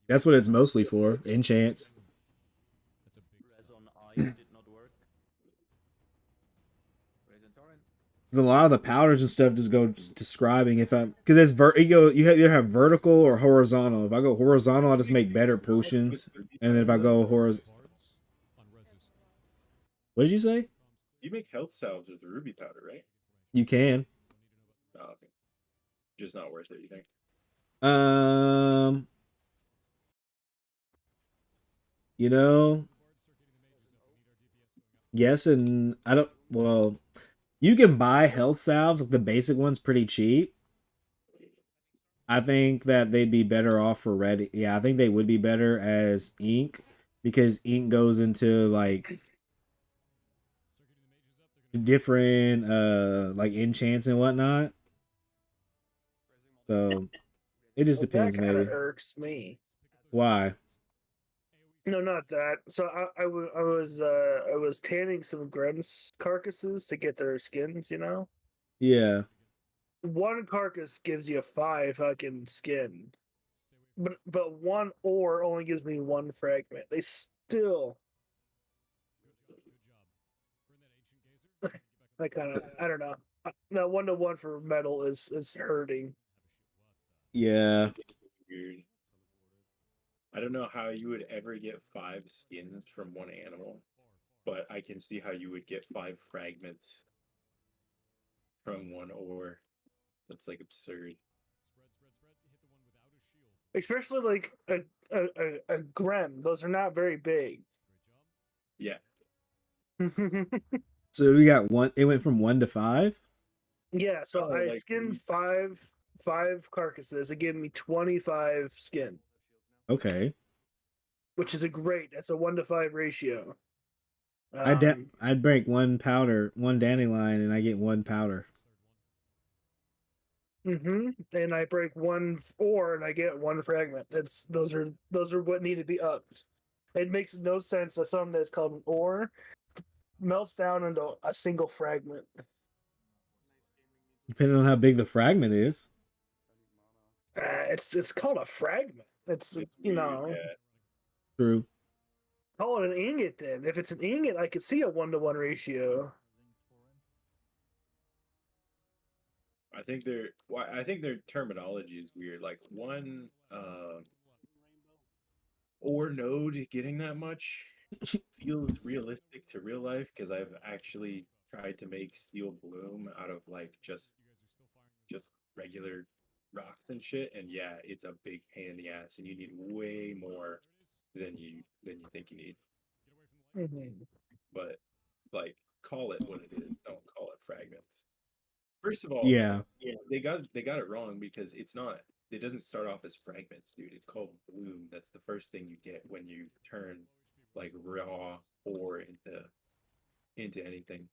That's what it's mostly for, enchants. A lot of the powders and stuff just go describing if I'm because it's you either have vertical or horizontal. If I go horizontal, I just make better potions, and then if I go horizontal, what did you say? You make health salves with ruby powder, right? You can. Oh, okay. Just not worth it, you think? You know, yes, and I don't. Well, you can buy health salves, like the basic ones, pretty cheap. I think that they'd be better off for red. Yeah, I think they would be better as ink because ink goes into like different like enchants and whatnot. So it just depends, that kind of maybe. irks me. Why? No, not that. So I was tanning some Grimm's carcasses to get their skins, you know? Yeah. One carcass gives you 5 fucking skin. But one ore only gives me 1 fragment. They still I don't know. That 1-to-1 for metal is hurting. Yeah. Weird. I don't know how you would ever get 5 skins from one animal, but I can see how you would get 5 fragments from one ore. That's like absurd. Especially like a Grem. Those are not very big. Yeah. So we got one. It went from 1 to 5. Yeah. So I skinned 5 carcasses. It gave me 25 skin. Okay. Which is that's a 1-to-5 ratio. I'd break 1 powder, 1 dandelion, and I get 1 powder. And I break 1 ore and I get 1 fragment. Those are what need to be upped. It makes no sense that something that's called an ore melts down into a single fragment. Depending on how big the fragment is. It's called a fragment. It's you know. Yeah. True. Call it an ingot then. If it's an ingot, I could see a 1-to-1 ratio. I think their terminology is weird. Like one ore node getting that much feels realistic to real life because I've actually tried to make steel bloom out of like just regular rocks and shit, and yeah, it's a big pain in the ass, and you need way more than you think you need. But like, call it what it is. Don't call it fragments. First of all, yeah, they got it wrong because it's not. It doesn't start off as fragments, dude. It's called bloom. That's the first thing you get when you turn like raw ore into anything.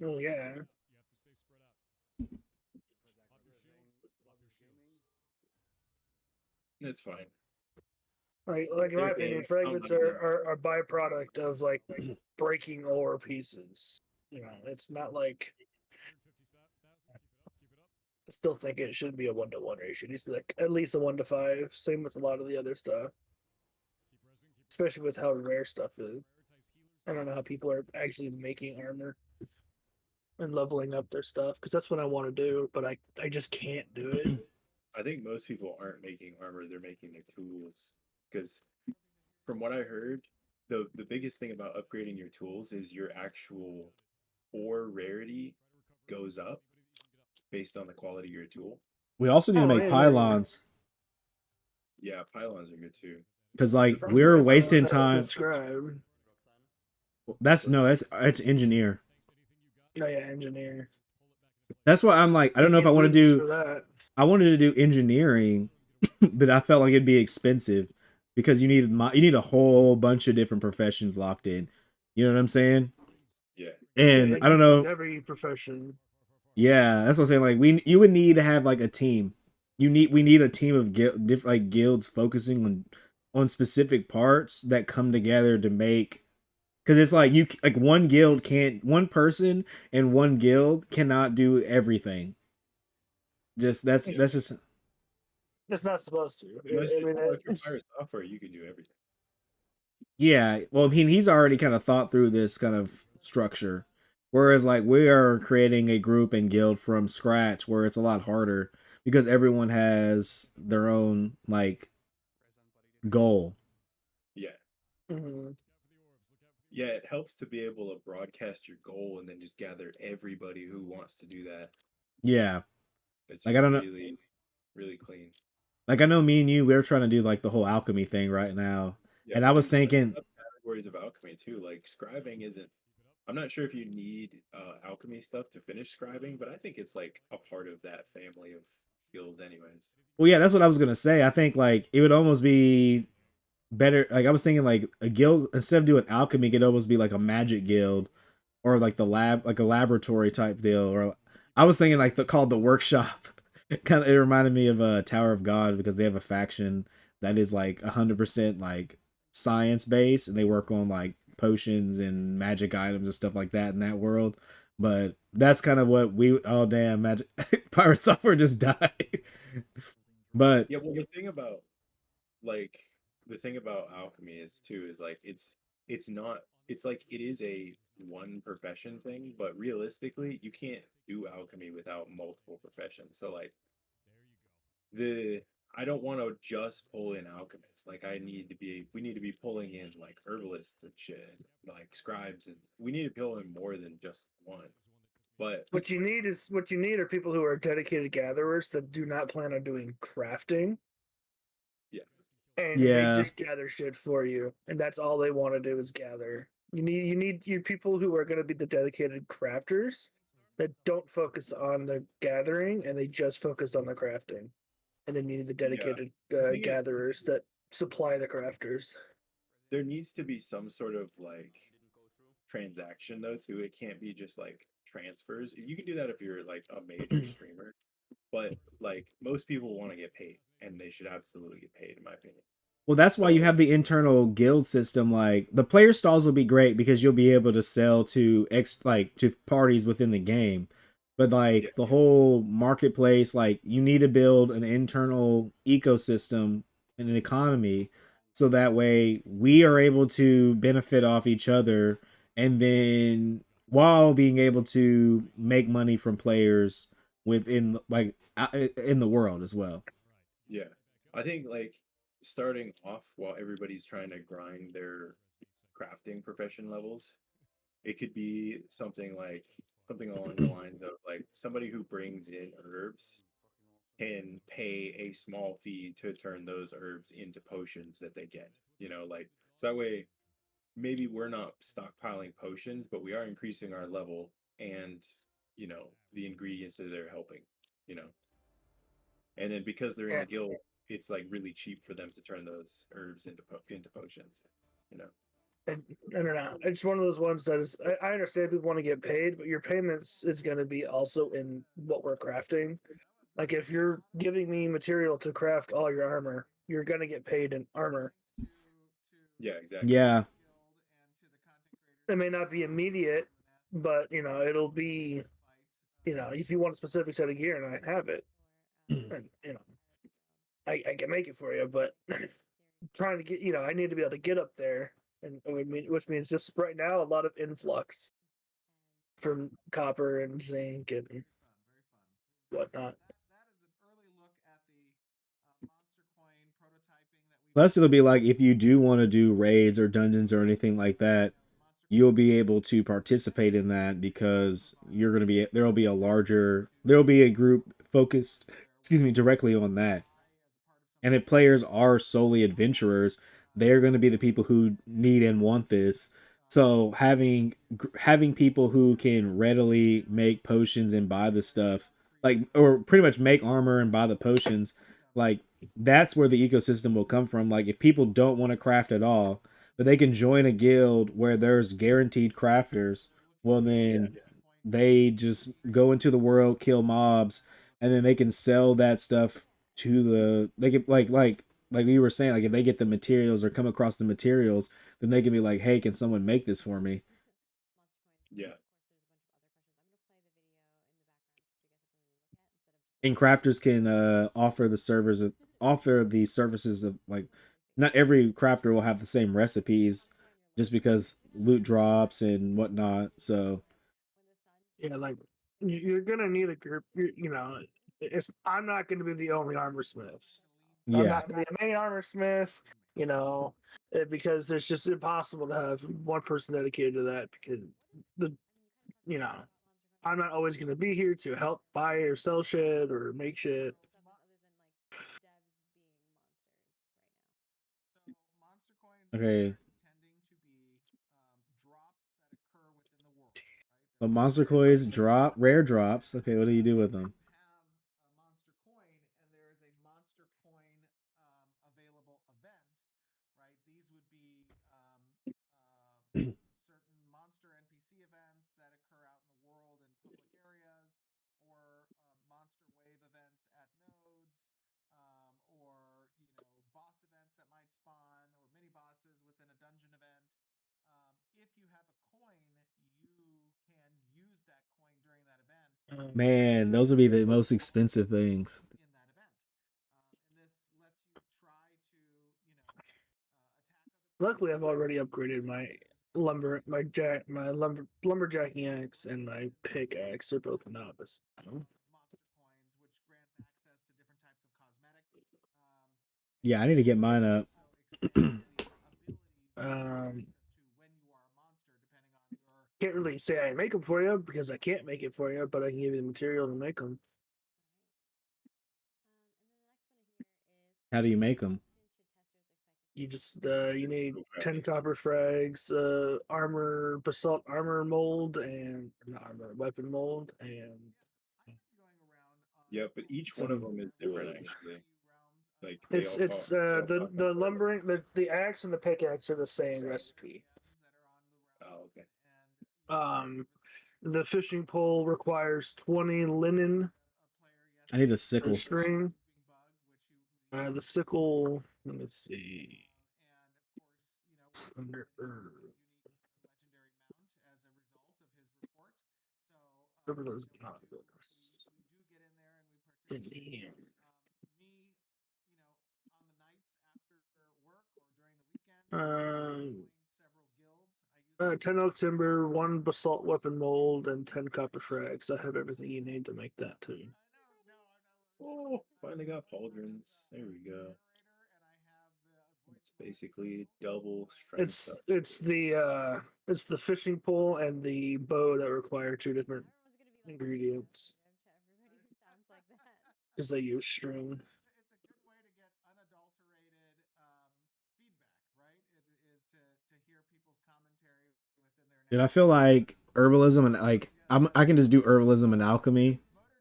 Oh yeah. It's fine. Like in my opinion, fragments money are a byproduct of like breaking ore pieces. You know, it's not like I still think it should be a 1-to-1 ratio. It needs to be like at least a 1-to-5. Same with a lot of the other stuff, especially with how rare stuff is. I don't know how people are actually making armor and leveling up their stuff because that's what I want to do, but I just can't do it. I think most people aren't making armor; they're making their tools. Because from what I heard, the biggest thing about upgrading your tools is your actual ore rarity goes up based on the quality of your tool. We also need to make pylons. Yeah, pylons are good too. Because like we're wasting time. Describe. That's engineer. Oh yeah, engineer. That's why I'm like, I don't know if I want to do. For that. I wanted to do engineering, but I felt like it'd be expensive because you need a whole bunch of different professions locked in. You know what I'm saying? Yeah. And I don't know. Every profession. Yeah, that's what I'm saying. Like you would need to have like a team. We need a team of different guilds focusing on specific parts that come together to make. Because it's like one person and one guild cannot do everything. That's just. It's not supposed to. Unless you fire software, you can do everything. Yeah, well, I mean, he's already kind of thought through this kind of structure, whereas like we are creating a group and guild from scratch, where it's a lot harder because everyone has their own like goal. Yeah. Mm-hmm. Yeah, it helps to be able to broadcast your goal and then just gather everybody who wants to do that. Yeah. It's like I don't know. Really clean. Like I know me and you, we're trying to do like the whole alchemy thing right now. Yeah, and I was thinking categories of alchemy too. Like scribing isn't I'm not sure if you need alchemy stuff to finish scribing, but I think it's like a part of that family of skills anyways. Well, yeah, that's what I was gonna say. I think like it would almost be better. Like I was thinking like a guild instead of doing alchemy, it could almost be like a magic guild or like like a laboratory type deal. Or I was thinking like called the workshop. It reminded me of Tower of God because they have a faction that is like 100% like science based and they work on like potions and magic items and stuff like that in that world. But that's kind of what magic pirate software just died. But yeah, well the thing about alchemy is like it's like it is a one profession thing, but realistically you can't do alchemy without multiple professions. So like I don't want to just pull in alchemists. Like we need to be pulling in like herbalists and shit, like scribes, and we need to pull in more than just one. But what you need are people who are dedicated gatherers that do not plan on doing crafting. Yeah. And they just gather shit for you, and that's all they want to do is gather. You need people who are going to be the dedicated crafters that don't focus on the gathering and they just focus on the crafting. And then you need the dedicated gatherers that supply the crafters. There needs to be some sort of like transaction though too. It can't be just like transfers. You can do that if you're like a major streamer, but like most people want to get paid, and they should absolutely get paid, in my opinion. Well, that's why you have the internal guild system. Like the player stalls will be great because you'll be able to sell to to parties within the game. But like the whole marketplace, like you need to build an internal ecosystem and an economy so that way we are able to benefit off each other, and then while being able to make money from players within like in the world as well. Yeah, I think like starting off while everybody's trying to grind their crafting profession levels, it could be something along the lines of like somebody who brings in herbs can pay a small fee to turn those herbs into potions that they get, like so that way maybe we're not stockpiling potions, but we are increasing our level and the ingredients that they're helping, and then because they're in the guild, it's like really cheap for them to turn those herbs into potions, I don't know. It's one of those ones that is. I understand people want to get paid, but your payments is going to be also in what we're crafting. Like if you're giving me material to craft all your armor, you're gonna get paid in armor. Yeah, exactly. Yeah. It may not be immediate, but it'll be, if you want a specific set of gear and I have it, and I can make it for you, but trying to get, I need to be able to get up there, and which means just right now a lot of influx from copper and zinc and whatnot. Plus, it'll be like if you do want to do raids or dungeons or anything like that, you'll be able to participate in that because there'll be a group focused, directly on that. And if players are solely adventurers, they're going to be the people who need and want this. So having people who can readily make potions and buy the stuff, like, or pretty much make armor and buy the potions, like, that's where the ecosystem will come from. Like, if people don't want to craft at all, but they can join a guild where there's guaranteed crafters, well, then they just go into the world, kill mobs, and then they can sell that stuff to they can, like we were saying, like, if they get the materials or come across the materials, then they can be like, hey, can someone make this for me? Yeah. And crafters can offer the services of, like, not every crafter will have the same recipes just because loot drops and whatnot. So Yeah, like you're gonna need a group. I'm not going to be the only armor smith. I'm yeah. not going to be a main armor smith. Because there's just impossible to have one person dedicated to that because the you know I'm not always going to be here to help buy or sell shit or make shit. Okay. But monster coins drop, rare drops. Okay, what do you do with them? Man, those would be the most expensive things. Luckily, I've already upgraded my lumberjacking axe and my pickaxe. They're both novice. Yeah, I need to get mine up. Can't really say I make them for you because I can't make it for you, but I can give you the material to make them. How do you make them? You just you need 10 copper frags, basalt armor mold, and not armor weapon mold, and Yeah, but each one of them is different, actually. Like it's the lumbering, the axe and the pickaxe are the same recipe. Oh, okay. The fishing pole requires 20 linen. I need a sickle. String. The sickle. Let me see. Under in here. 10 oak timber, 1 basalt weapon mold, and 10 copper frags. I have everything you need to make that too. Oh, finally got pauldrons. There we go. It's basically double strength. It's the fishing pole and the bow that require 2 different ingredients. Because they use string. Dude, I feel like herbalism and, like, I can just do herbalism and alchemy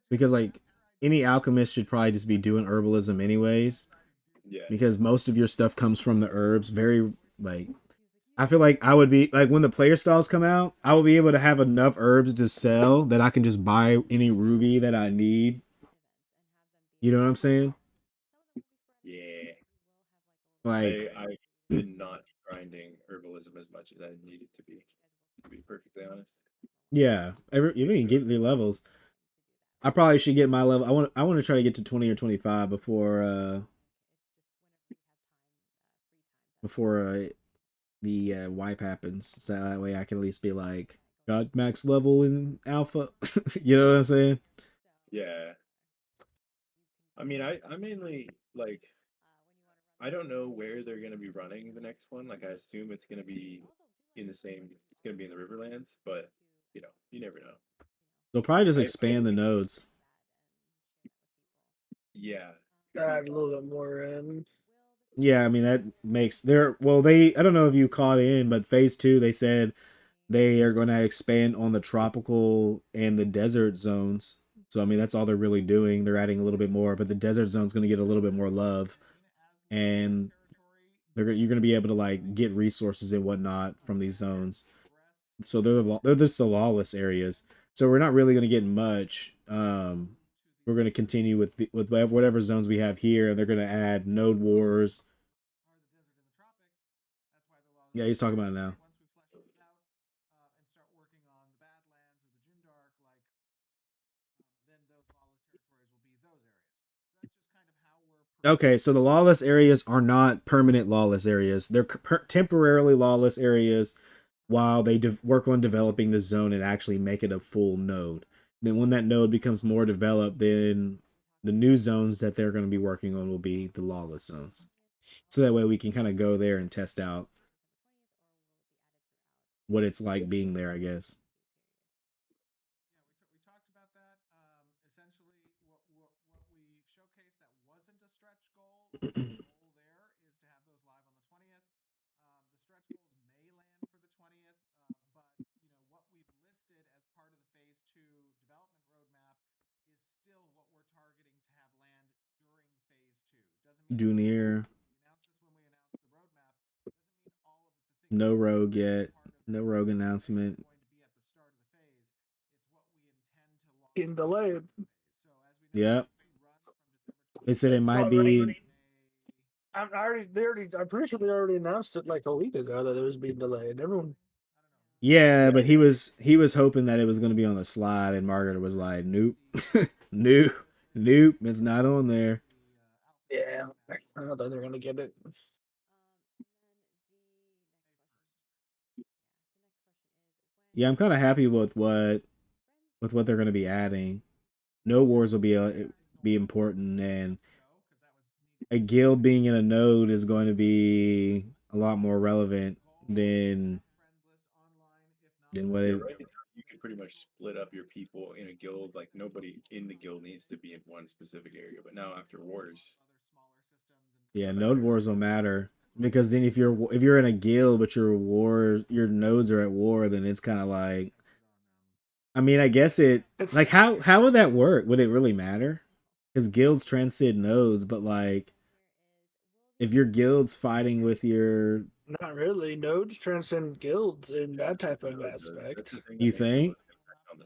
because, like, any alchemist should probably just be doing herbalism anyways. Yeah. Because most of your stuff comes from the herbs. I feel like I would be like, when the player styles come out, I will be able to have enough herbs to sell that I can just buy any ruby that I need. You know what I'm saying? Yeah. Like, I did not grinding herbalism as much as I needed to be perfectly honest. yeah, you can get your levels. I probably should get my level. I want to try to get to 20 or 25 before the wipe happens, so that way I can at least be like got max level in alpha. You know what I'm saying? Yeah. I mean, I mainly like I don't know where they're gonna be running the next one. Like I assume it's gonna be in the same. It's gonna be in the Riverlands, but you never know. They'll probably just I expand the nodes. yeah. Add a little bit more in. Yeah, I mean that makes their well. I don't know if you caught in, but phase 2 they said they are going to expand on the tropical and the desert zones. So I mean that's all they're really doing. They're adding a little bit more, but the desert zone's going to get a little bit more love, and you're going to be able to like get resources and whatnot from these zones. So they're just the lawless areas. So we're not really going to get much. We're going to continue with whatever zones we have here, and they're going to add node wars. Yeah, he's talking about it now. Okay, so the lawless areas are not permanent lawless areas. They're temporarily lawless areas while they work on developing the zone and actually make it a full node. Then when that node becomes more developed, then the new zones that they're going to be working on will be the lawless zones. So that way we can kind of go there and test out what it's like being there, I guess. Junior. No rogue yet. No rogue announcement. Getting delayed. Yep. They said it might be. I'm pretty sure they already announced it like a week ago that it was being delayed. Everyone. Yeah, but he was hoping that it was going to be on the slide, and Margaret was like, "Nope, nope, nope, it's not on there." Yeah, I don't think they're gonna get it. Yeah, I'm kind of happy with what they're going to be adding. No wars will be important, and a guild being in a node is going to be a lot more relevant than what it. Right now, you can pretty much split up your people in a guild. Like nobody in the guild needs to be in one specific area. But now after wars, Yeah, node wars will matter because then if you're in a guild but your nodes are at war, then it's kind of like. I mean, I guess it's like how would that work? Would it really matter? Because guilds transcend nodes, but like if your guild's fighting with your. Not really. Nodes transcend guilds in that type of aspect. You think?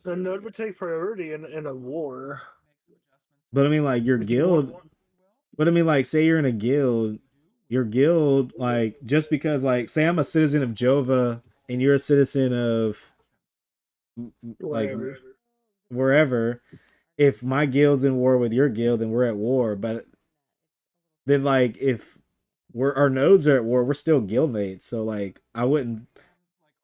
The node would take priority in a war. But I mean, like your guild. But I mean, like, say you're in a guild, your guild, like, just because, like, say I'm a citizen of Jova and you're a citizen of, like, wherever. If my guild's in war with your guild, then we're at war. But then, like, if our nodes are at war, we're still guildmates. So, like, I wouldn't.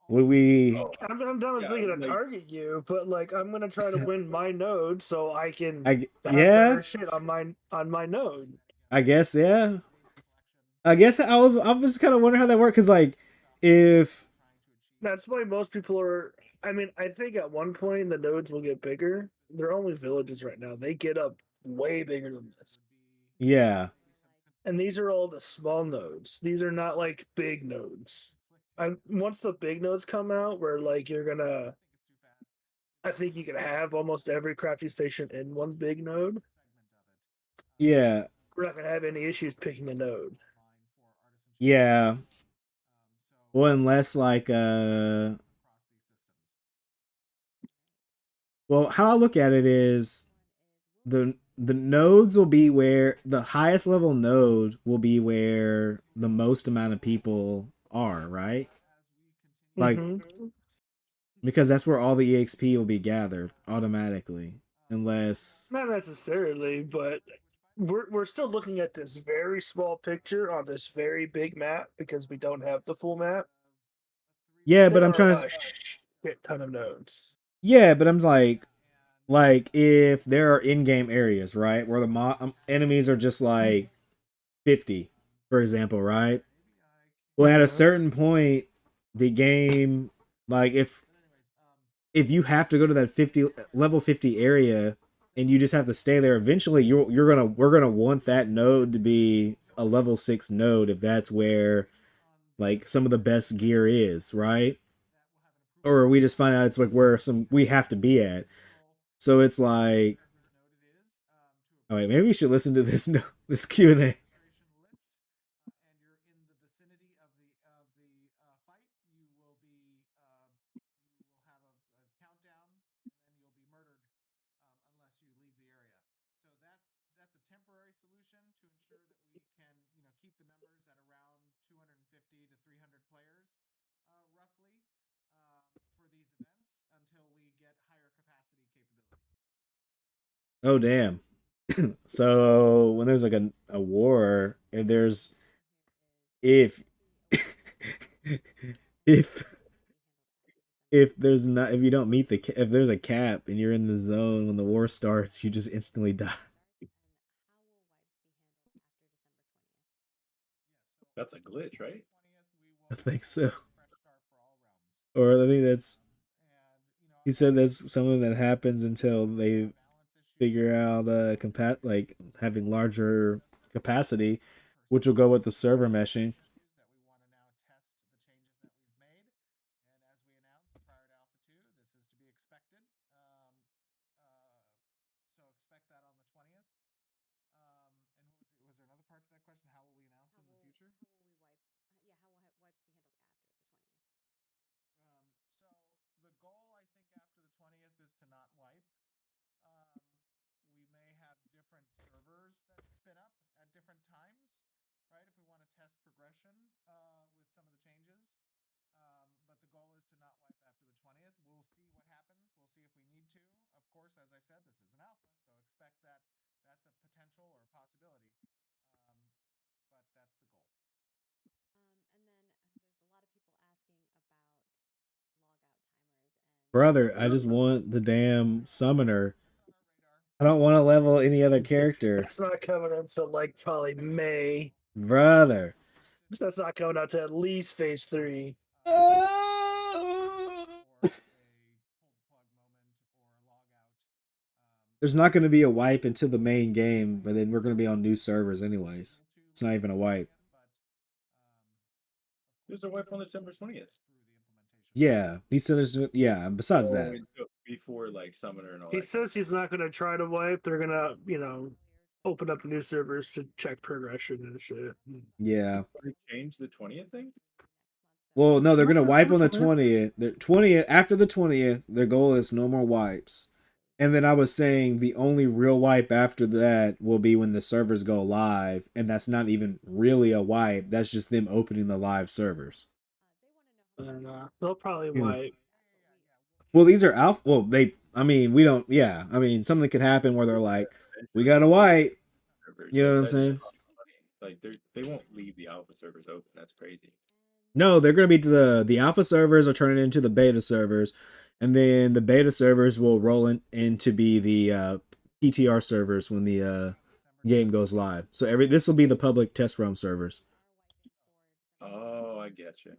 Would we? I'm done with thinking to target you, but like I'm gonna try to win my node so I can have better shit on my node. I guess, yeah. I guess I was kind of wondering how that worked because, like, if that's why most people are. I mean, I think at one point the nodes will get bigger. They're only villages right now. They get up way bigger than this. Yeah. And these are all the small nodes. These are not like big nodes. Once the big nodes come out, where like you're gonna, I think you can have almost every crafting station in one big node. Yeah. We're not gonna have any issues picking a node. Yeah. Well, unless like well, how I look at it is the the nodes will be where the highest level node will be where the most amount of people are, right? Like because that's where all the EXP will be gathered automatically, unless Not necessarily, but we're still looking at this very small picture on this very big map because we don't have the full map. yeah, but There I'm are trying a to shit ton of nodes. yeah, but I'm like if there are in-game areas, right, where the enemies are just like 50, for example, right? Well, at a certain point, the game, like if you have to go to that 50 level 50 area and you just have to stay there, eventually we're gonna want that node to be a level 6 node if that's where like some of the best gear is, right? Or we just find out it's like where some we have to be at. So it's like, oh wait, maybe we should listen to this no this Q&A. Oh damn. So when there's like a war, and there's if if there's not if you don't meet if there's a cap and you're in the zone when the war starts, you just instantly die. That's a glitch, right? I think so. Or I think that's he said that's something that happens until they figure out like having larger capacity, which will go with the server meshing. Brother, I just want the damn summoner. I don't want to level any other character. That's not coming until like probably May. Brother. That's not coming out to at least phase 3. There's not going to be a wipe into the main game, but then we're going to be on new servers anyways. It's not even a wipe. There's a wipe on December 20th. Yeah, he said there's besides that. Before like Summoner and all He that. says he's not going to try to wipe. They're going to, open up new servers to check progression and shit. Yeah. They changed the 20th thing? Well, no, they're going to wipe on the 20th. The 20th, after the 20th, their goal is no more wipes. And then I was saying the only real wipe after that will be when the servers go live, and that's not even really a wipe. That's just them opening the live servers. And they'll probably wipe. Well, these are alpha. Well, we don't. Yeah, I mean, something could happen where they're like, we got to wipe. You know what I'm saying? Like they won't leave the alpha servers open. That's crazy. No, they're going to be the alpha servers are turning into the beta servers, and then the beta servers will roll in to be the PTR servers when the game goes live. So this will be the public test realm servers. Oh, I get you.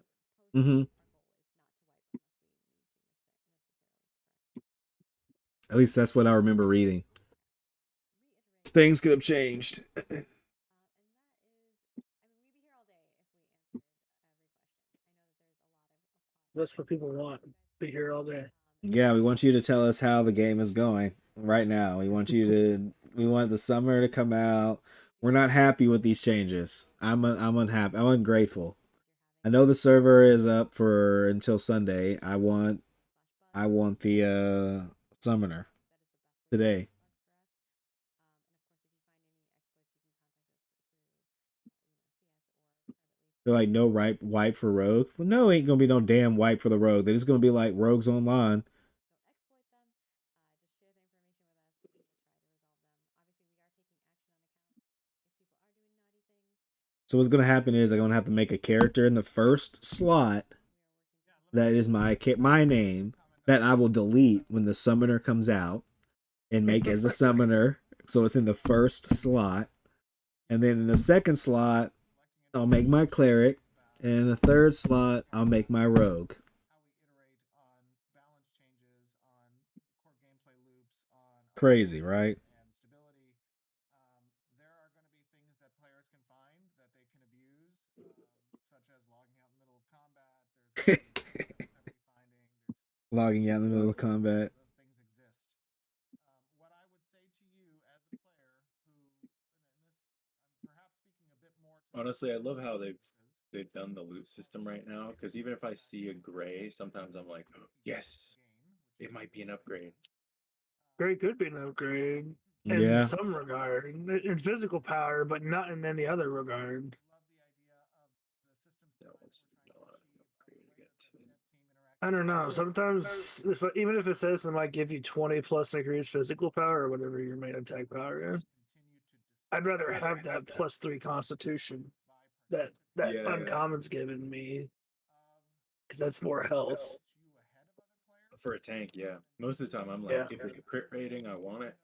Mm-hmm. At least that's what I remember reading. Things could have changed. That's what people want. Be here all day. Yeah, we want you to tell us how the game is going right now. We want the summer to come out. We're not happy with these changes. I'm unhappy. I'm ungrateful. I know the server is up for until Sunday. I want the summoner today. They're like, no wipe for Rogue. Well, no, ain't gonna be no damn wipe for the Rogue. They're just gonna be like Rogues Online. So what's gonna happen is I'm gonna have to make a character in the first slot that is my name that I will delete when the summoner comes out and make as a summoner. So it's in the first slot. And then in the second slot, I'll make my cleric. And in the third slot, I'll make my rogue. Crazy, right? Logging out in the middle of combat. Honestly, I love how they've done the loot system right now, because even if I see a gray, sometimes I'm like, oh, yes, it might be an upgrade. Gray could be an upgrade in Yeah. some regard, in physical power, but not in any other regard. That was not an upgrade yet. I don't know. Sometimes, even if it says it might give you 20 plus increased physical power or whatever your main attack power is, I'd rather have that plus 3 Constitution that Yeah. Uncommon's given me, because that's more health. For a tank, yeah. Most of the time, I'm like, if it's a crit rating, I want it,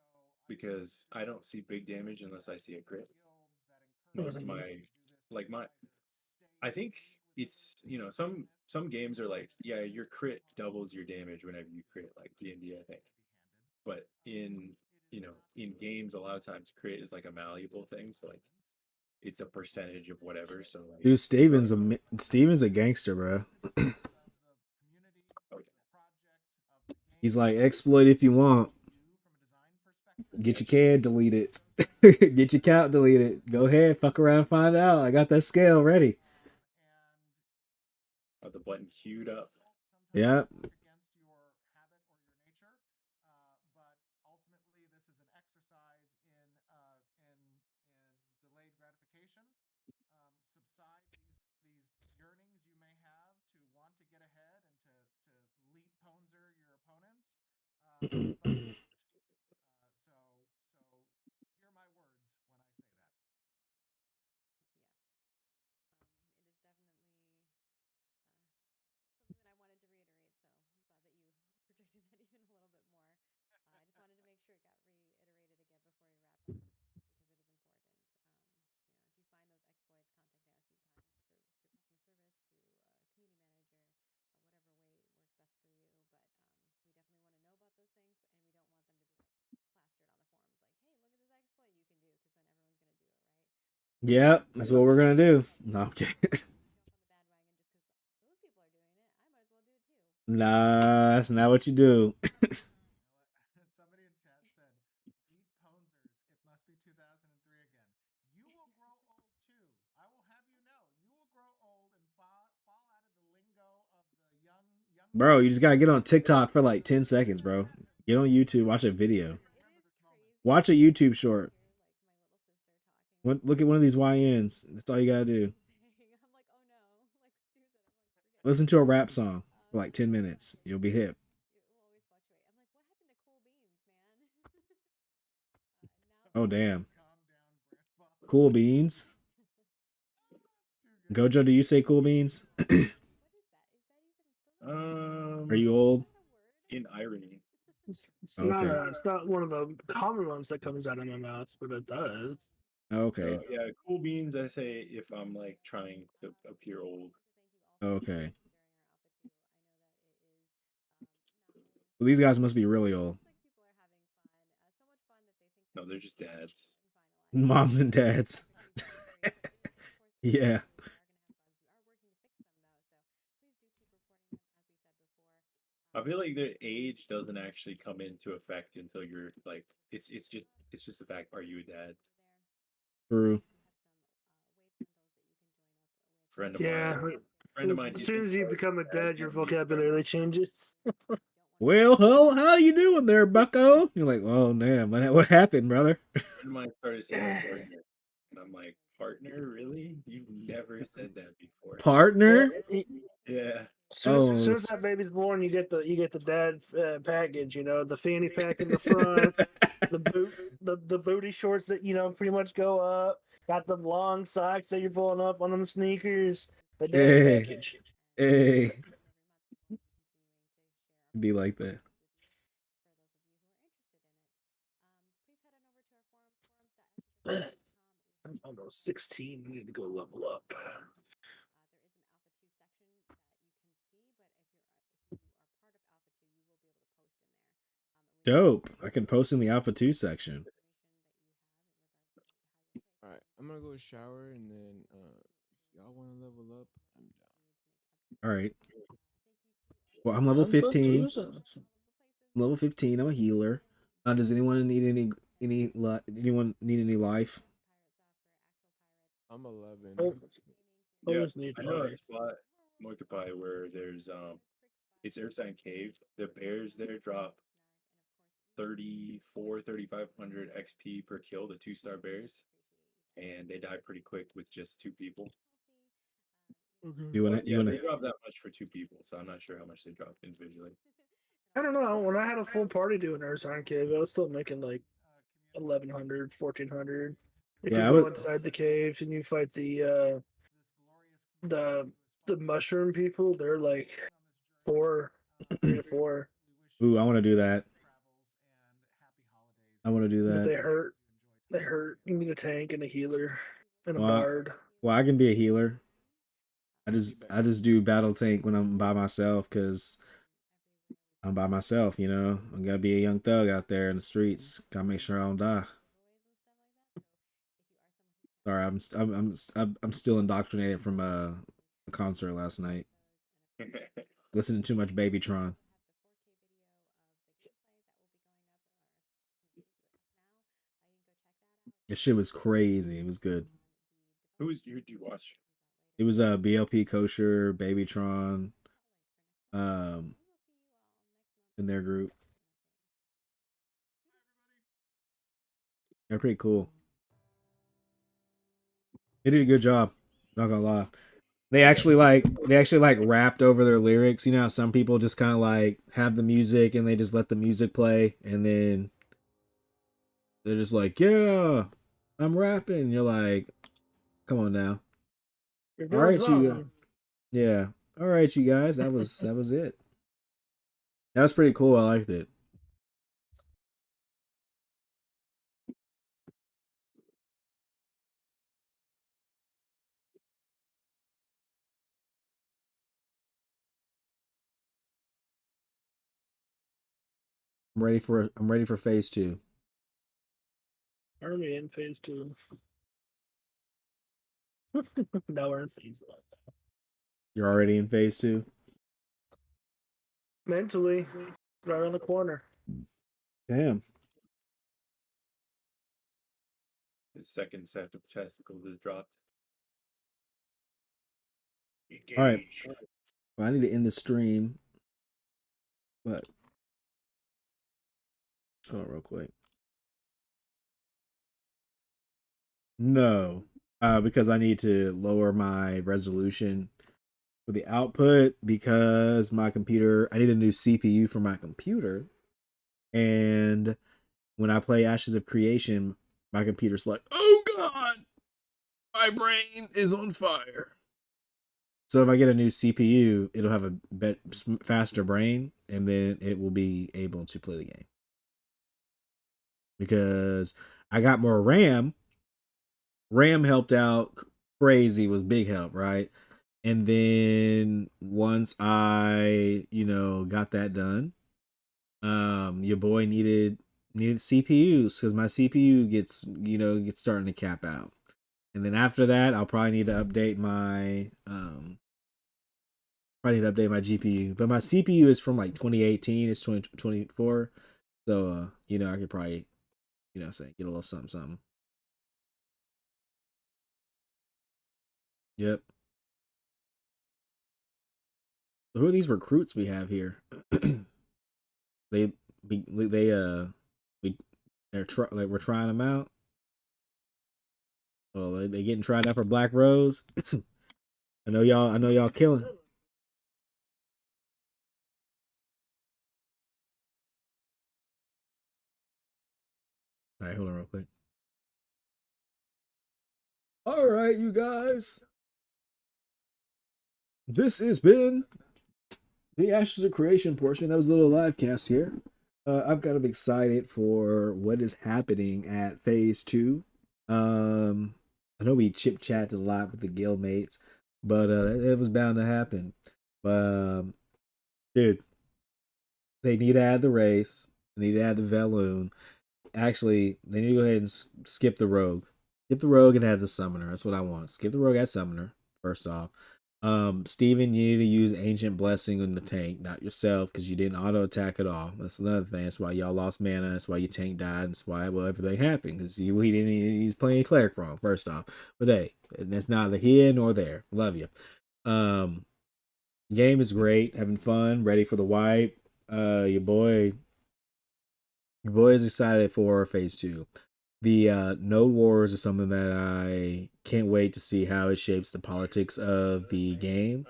because I don't see big damage unless I see a crit. Most of I think it's, some games are like, yeah, your crit doubles your damage whenever you crit, like D&D, I think. But in games, a lot of times crit is like a malleable thing, so like it's a percentage of whatever. So like, dude, Steven's a gangster, bro. He's like, exploit if you want. Get your CAD deleted. Get your count deleted. Go ahead, fuck around, find out. I got that scale ready. The button queued up. Yep. Yep, that's what we're gonna do. No, okay. Nah, that's not what you do. Bro, you just gotta get on TikTok for like 10 seconds, bro. Get on YouTube, watch a video. Watch a YouTube short. Look at one of these YNs. That's all you gotta do. Listen to a rap song for like 10 minutes. You'll be hip. Oh, damn. Cool beans. Gojo, do you say cool beans? Are you old? In irony. It's not one of the common ones that comes out of my mouth, but it does. Okay. Yeah, cool beans, I say if I'm like trying to appear old. Okay. Well, these guys must be really old. No, they're just dads. Moms and dads. Yeah. I feel like the age doesn't actually come into effect until you're like, it's just the fact, are you a dad? True. Friend of mine. As soon as you become a dad, your vocabulary changes. Well, how you doing there, bucko? You're like, oh, damn, what happened, brother? Friend of mine started saying and I'm like, Partner, really? You've never said that before. Partner? Yeah. Soon as that baby's born, you get the dad package. You know, the fanny pack in the front, the booty shorts that pretty much go up. Got the long socks that you're pulling up on them sneakers. The dad package. Hey. Be like that. I'm almost 16. We need to go level up. Dope. I can post in the Alpha 2 section. Alright, I'm gonna go shower and then if y'all wanna level up, I'm down. Alright. Well, I'm level 15. Level 15. I'm a healer. Does anyone need anyone need any life? I'm 11. Yeah, I know a spot, Moikapy, where there's it's Earthside Cave. The bears there drop 3,500 XP per kill, the 2-star bears, and they die pretty quick with just 2 people. Okay. They drop that much for 2 people, so I'm not sure how much they drop individually. I don't know. When I had a full party doing Earthside Cave, I was still making like 1,100, 1,400. If you go inside the cave and you fight the mushroom people, they're like 3 to 4. Ooh, I want to do that. I want to do that. But they hurt. They hurt. You need a tank and a healer and a bard. Well, I can be a healer. I just do battle tank when I'm by myself because I'm by myself. You know, I'm gonna be a young thug out there in the streets. Gotta make sure I don't die. Sorry, I'm still indoctrinated from a concert last night. Listening to too much Babytron. This shit was crazy. It was good. Who did you watch? It was BLP Kosher, Babytron, in their group. They're pretty cool. They did a good job. Not gonna lie. They actually rapped over their lyrics. You know how some people just kind of like have the music and they just let the music play and then they're just like, yeah, I'm rapping. You're like, come on now. All right, you. Yeah. All right, you guys. That was it. That was pretty cool. I liked it. I'm ready for phase 2. Are we in phase 2? No, we're in phase 1. You're already in phase 2? Mentally, right around the corner. Damn. His second set of testicles is dropped. All right. Well, I need to end the stream, but hold on real quick. No, because I need to lower my resolution for the output because my computer. I need a new CPU for my computer, and when I play Ashes of Creation, my computer's like, "Oh God, my brain is on fire." So if I get a new CPU, it'll have a faster brain, and then it will be able to play the game. Because I got more RAM. RAM helped out crazy, was big help, right? And then once I, got that done, your boy needed CPUs because my CPU gets starting to cap out. And then after that, I'll probably need to update my GPU. But my CPU is from like 2018, it's 2024. So I could probably, say get a little something. Yep. So who are these recruits we have here? We're trying them out. Oh, they getting tried out for Black Rose. I know y'all killing. All right, hold on real quick. All right, you guys. This has been the Ashes of Creation portion. That was a little live cast here. I'm kind of excited for what is happening at Phase 2. I know we chit-chatted a lot with the guildmates, but it was bound to happen. Dude, they need to add the race. They need to add the Veloon. Actually, they need to go ahead and skip the Rogue. Skip the Rogue and add the Summoner. That's what I want. Skip the Rogue, add Summoner, first off. Steven, you need to use Ancient Blessing on the tank, not yourself, because you didn't auto attack at all. That's another thing. That's why y'all lost mana. That's why your tank died. That's why everything happened, because he's playing cleric wrong, first off. But hey, that's neither here nor there. Love you. Game is great, having fun, ready for the wipe. Your boy is excited for Phase 2. The Node Wars is something that I can't wait to see how it shapes the politics of the game.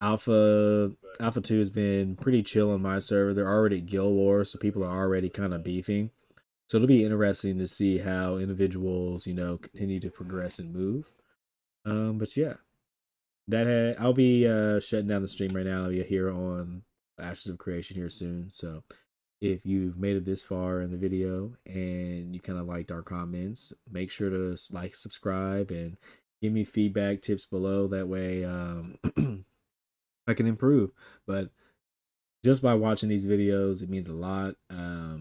Alpha 2 has been pretty chill on my server. They're already at Guild Wars, so people are already kind of beefing. So it'll be interesting to see how individuals, continue to progress and move. But yeah, I'll be shutting down the stream right now. I'll be here on Ashes of Creation here soon. So if you've made it this far in the video and you kind of liked our comments, make sure to like, subscribe, and give me feedback, tips below. That way I can improve. But just by watching these videos, it means a lot. I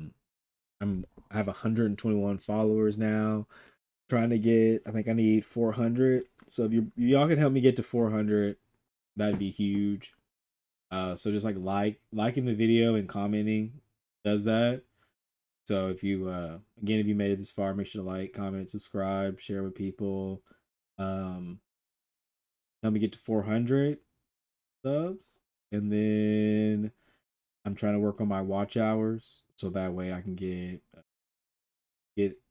have 121 followers now. Trying to get, I think I need 400. So if y'all can help me get to 400, that'd be huge. So just liking the video and commenting does that. So if you if you made it this far, make sure to like, comment, subscribe, share with people. Help me get to 400 subs, and then I'm trying to work on my watch hours so that way I can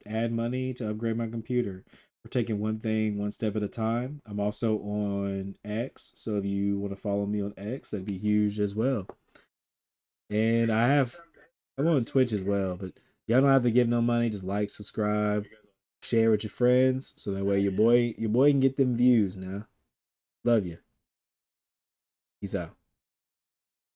add money to upgrade my computer. We're taking one thing one step at a time. I'm also on X, so if you want to follow me on X, that'd be huge as well. And I'm on Twitch as well, but y'all don't have to give no money. Just like, subscribe, share with your friends, so that way your boy can get them views now. Love you. Peace out.